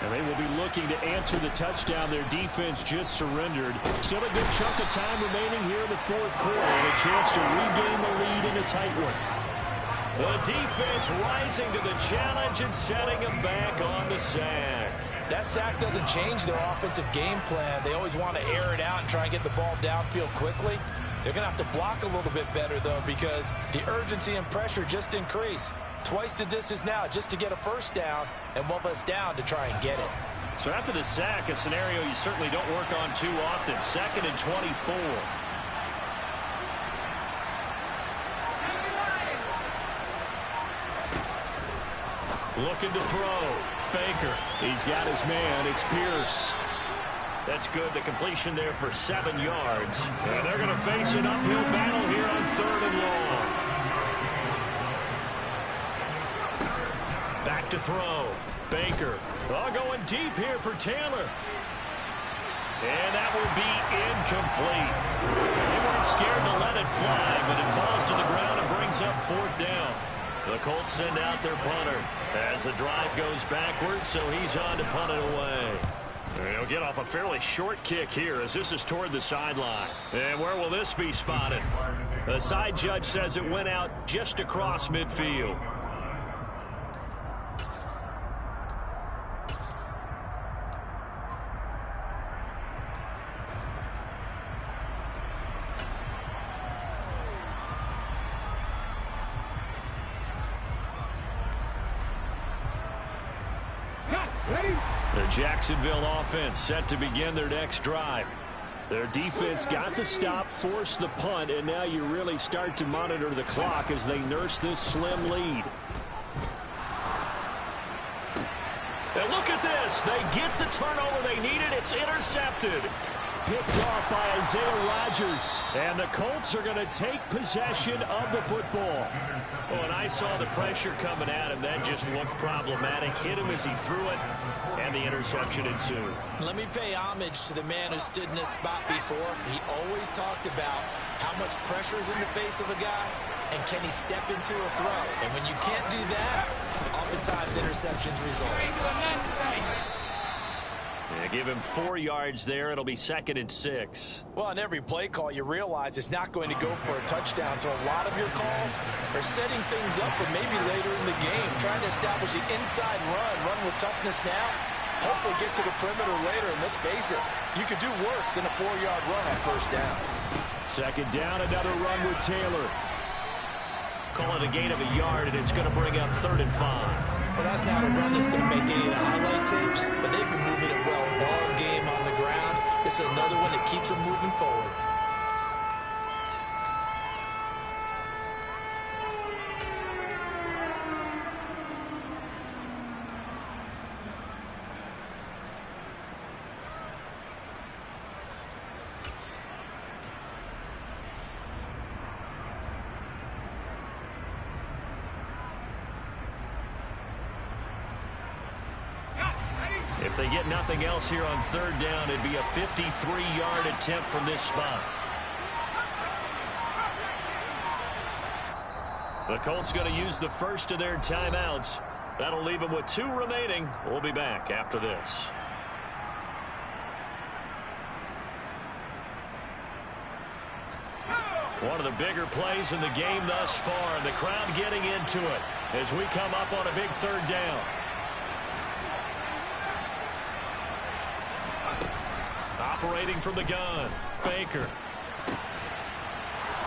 And they will be looking to answer the touchdown their defense just surrendered. Still a good chunk of time remaining here in the 4th quarter. And a chance to regain the lead in a tight one. The defense rising to the challenge and setting them back on the sack. That sack doesn't change their offensive game plan. They always want to air it out and try and get the ball downfield quickly. They're going to have to block a little bit better, though, because the urgency and pressure just increase. Twice the distance now just to get a first down and one less down to try and get it. So after the sack, a scenario you certainly don't work on too often. 2nd and 24. Looking to throw. Baker. He's got his man. It's Pierce. That's good. The completion there for 7 yards. And they're going to face an uphill battle here on 3rd and long. Back to throw. Baker. Oh, going deep here for Taylor. And that will be incomplete. They weren't scared to let it fly, but it falls to the ground and brings up 4th down. The Colts send out their punter as the drive goes backwards, so he's on to punt it away. And he'll get off a fairly short kick here as this is toward the sideline. And where will this be spotted? The side judge says it went out just across midfield. The Jacksonville offense set to begin their next drive. Their defense got the stop, forced the punt, and now you really start to monitor the clock as they nurse this slim lead. And look at this. They get the turnover they needed. It's intercepted. picked off by Isaiah Rodgers. And the Colts are going to take possession of the football. Well, and I saw the pressure coming at him. That just looked problematic. Hit him as he threw it, and the interception ensued. Let me pay homage to the man who stood in this spot before. He always talked about how much pressure is in the face of a guy, and can he step into a throw. And when you can't do that, oftentimes interceptions result. Yeah, give him 4 yards there. It'll be 2nd and 6. Well, on every play call, you realize it's not going to go for a touchdown. So a lot of your calls are setting things up for maybe later in the game, trying to establish the inside run with toughness now, hopefully get to the perimeter later. And let's face it, you could do worse than a 4-yard run on first down. 2nd down, another run with Taylor. Call it a gain of a yard, and it's going to bring up 3rd and 5. Well, that's not a run that's going to make any of the highlight tapes, but they've been moving it well all game on the ground. This is another one that keeps them moving forward. If they get nothing else here on 3rd down, it'd be a 53-yard attempt from this spot. The Colts going to use the first of their timeouts. That'll leave them with 2 remaining. We'll be back after this. One of the bigger plays in the game thus far, and the crowd getting into it as we come up on a big 3rd down. Operating from the gun, Baker.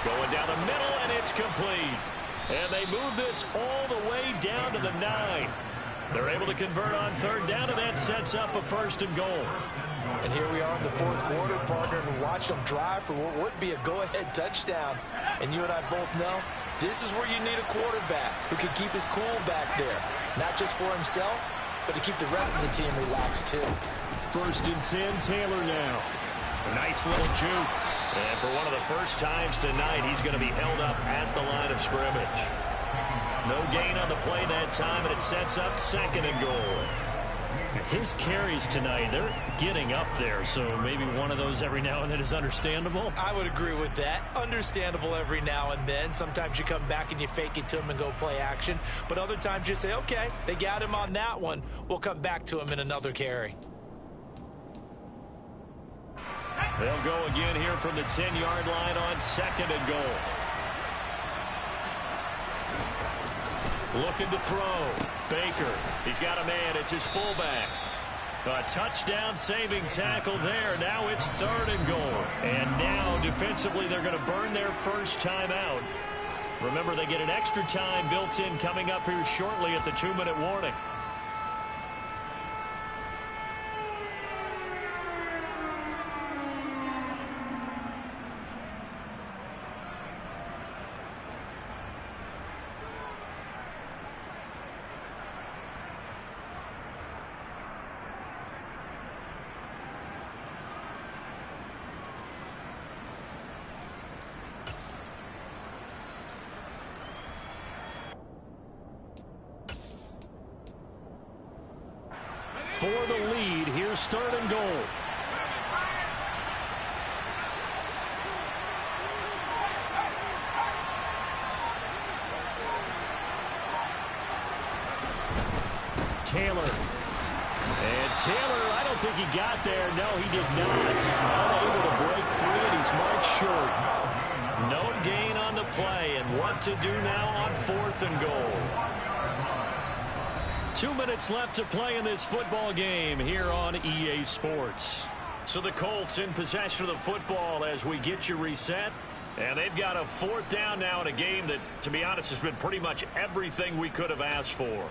Going down the middle, and it's complete. And they move this all the way down to the 9. They're able to convert on 3rd down, and that sets up a 1st and goal. And here we are in the 4th quarter, partner, and watch them drive for what would be a go-ahead touchdown. And you and I both know this is where you need a quarterback who can keep his cool back there, not just for himself, but to keep the rest of the team relaxed too. 1st and 10, Taylor now. A nice little juke. And for one of the first times tonight, he's going to be held up at the line of scrimmage. No gain on the play that time, and it sets up 2nd and goal. His carries tonight, they're getting up there, so maybe one of those every now and then is understandable. I would agree with that. Understandable every now and then. Sometimes you come back and you fake it to him and go play action. But other times you say, okay, they got him on that one. We'll come back to him in another carry. They'll go again here from the 10-yard line on 2nd and goal. Looking to throw. Baker. He's got a man. It's his fullback. A touchdown saving tackle there. Now it's 3rd and goal. And now defensively they're going to burn their first timeout. Remember, they get an extra time built in coming up here shortly at the 2-minute warning. For the lead, here's 3rd and goal. Taylor. And Taylor, I don't think he got there. No, he did not. Unable to break free, and he's marked short. No gain on the play, and what to do now on 4th and goal. 2 minutes left to play in this football game here on EA Sports. So the Colts in possession of the football as we get you reset. And they've got a 4th down now in a game that, to be honest, has been pretty much everything we could have asked for.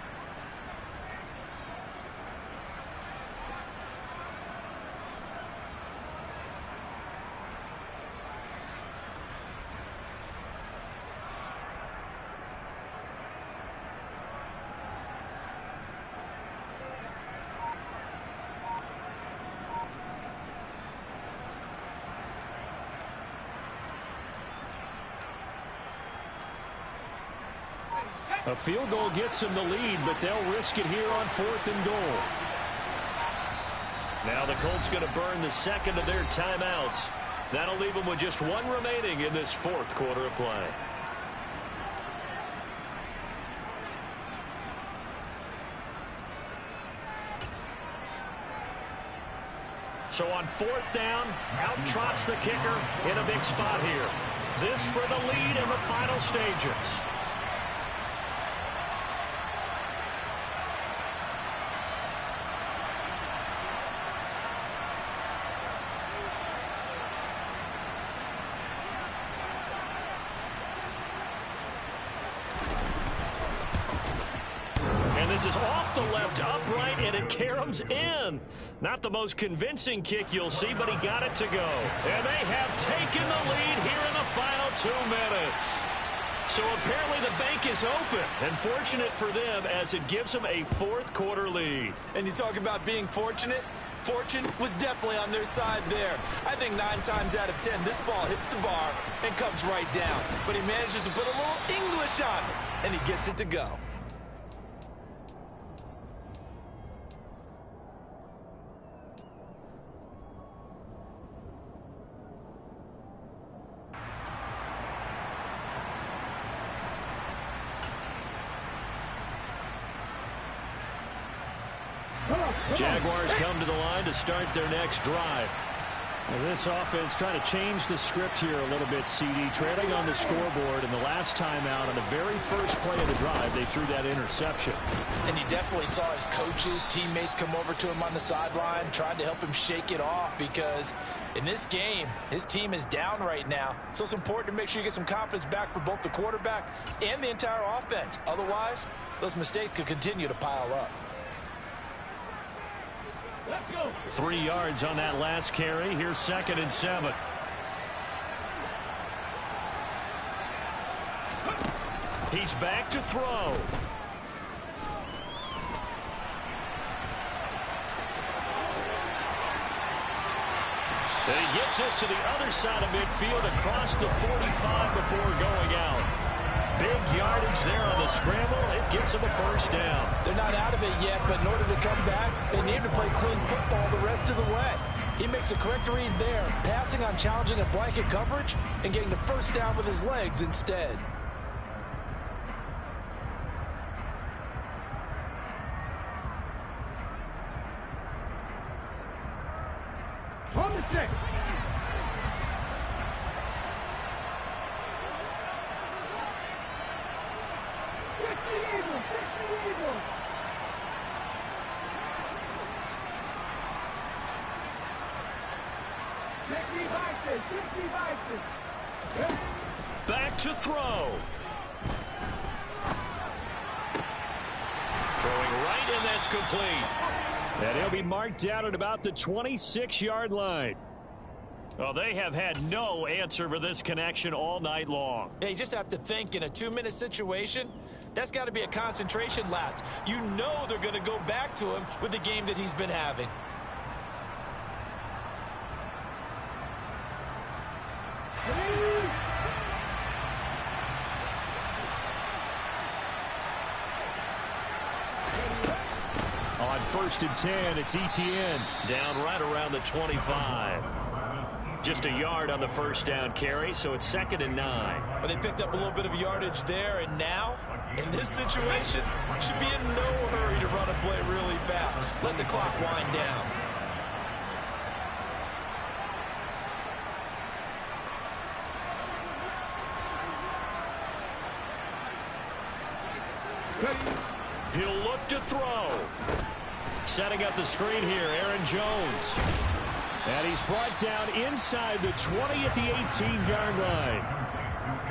A field goal gets them the lead, but they'll risk it here on 4th and goal. Now the Colts going to burn the second of their timeouts. That'll leave them with just one remaining in this 4th quarter of play. So on 4th down, out trots the kicker in a big spot here. This for the lead in the final stages. This is off the left upright, and it caroms in. Not the most convincing kick you'll see, but he got it to go. And they have taken the lead here in the final 2 minutes. So apparently the bank is open, and fortunate for them as it gives them a 4th quarter lead. And you talk about being fortunate. Fortune was definitely on their side there. I think 9 times out of 10, this ball hits the bar and comes right down. But he manages to put a little English on it, and he gets it to go. Jaguars come to the line to start their next drive. Well, this offense trying to change the script here a little bit, CD. Trailing on the scoreboard, and the last time out on the very first play of the drive, they threw that interception. And he definitely saw his coaches, teammates come over to him on the sideline, tried to help him shake it off, because in this game, his team is down right now. So it's important to make sure you get some confidence back for both the quarterback and the entire offense. Otherwise, those mistakes could continue to pile up. 3 yards on that last carry. Here's 2nd and 7. He's back to throw. And he gets this to the other side of midfield across the 45 before going out. Big yardage there on the scramble. It gets them a 1st down. They're not out of it yet, but in order to come back, they need to play clean football the rest of the way. He makes the correct read there, passing on challenging a blanket coverage and getting the 1st down with his legs instead. On the 6. Back to throw. Throwing right, and that's complete. And he'll be marked down at about the 26-yard line. Well, they have had no answer for this connection all night long. Yeah, you just have to think in a 2-minute situation, that's got to be a concentration lapse. You know they're going to go back to him with the game that he's been having. On 1st and 10, it's ETN. Down right around the 25. Just a yard on the 1st down carry, so it's 2nd and 9. But they picked up a little bit of yardage there, and now, in this situation, should be in no hurry to run a play really fast. Let the clock wind down. He'll look to throw. Setting up the screen here, Aaron Jones. And he's brought down inside the 20 at the 18-yard line.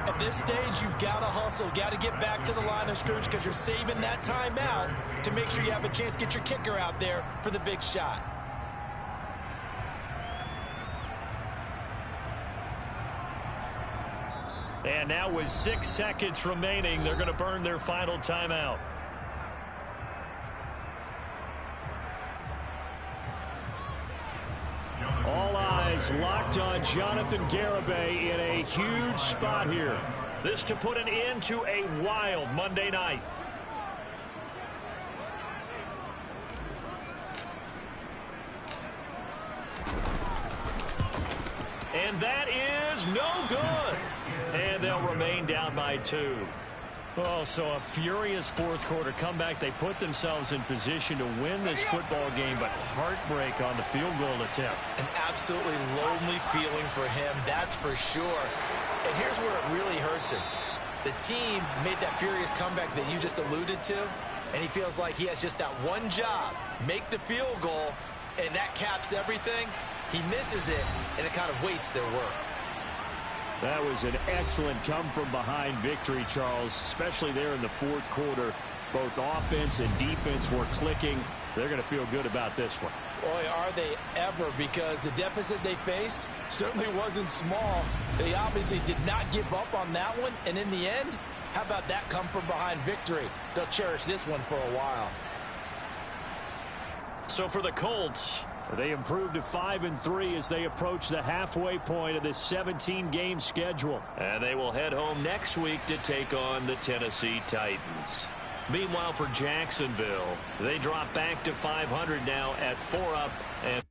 At this stage, you've got to hustle, got to get back to the line of scrimmage because you're saving that timeout to make sure you have a chance to get your kicker out there for the big shot. And now with 6 seconds remaining, they're going to burn their final timeout. All eyes locked on Jonathan Garibay in a huge spot here. This to put an end to a wild Monday night. And that is no good. And they'll remain down by 2. Oh, so a furious fourth quarter comeback. They put themselves in position to win this football game, but heartbreak on the field goal attempt. An absolutely lonely feeling for him, that's for sure. And here's where it really hurts him. The team made that furious comeback that you just alluded to, and he feels like he has just that one job, make the field goal, and that caps everything. He misses it, and it kind of wastes their work. That was an excellent come-from-behind victory, Charles, especially there in the fourth quarter. Both offense and defense were clicking. They're going to feel good about this one. Boy, are they ever, because the deficit they faced certainly wasn't small. They obviously did not give up on that one, and in the end, how about that come-from-behind victory? They'll cherish this one for a while. So for the Colts, they improved to 5-3 as they approach the halfway point of this 17-game schedule. And they will head home next week to take on the Tennessee Titans. Meanwhile, for Jacksonville, they drop back to 500 now at 4 up and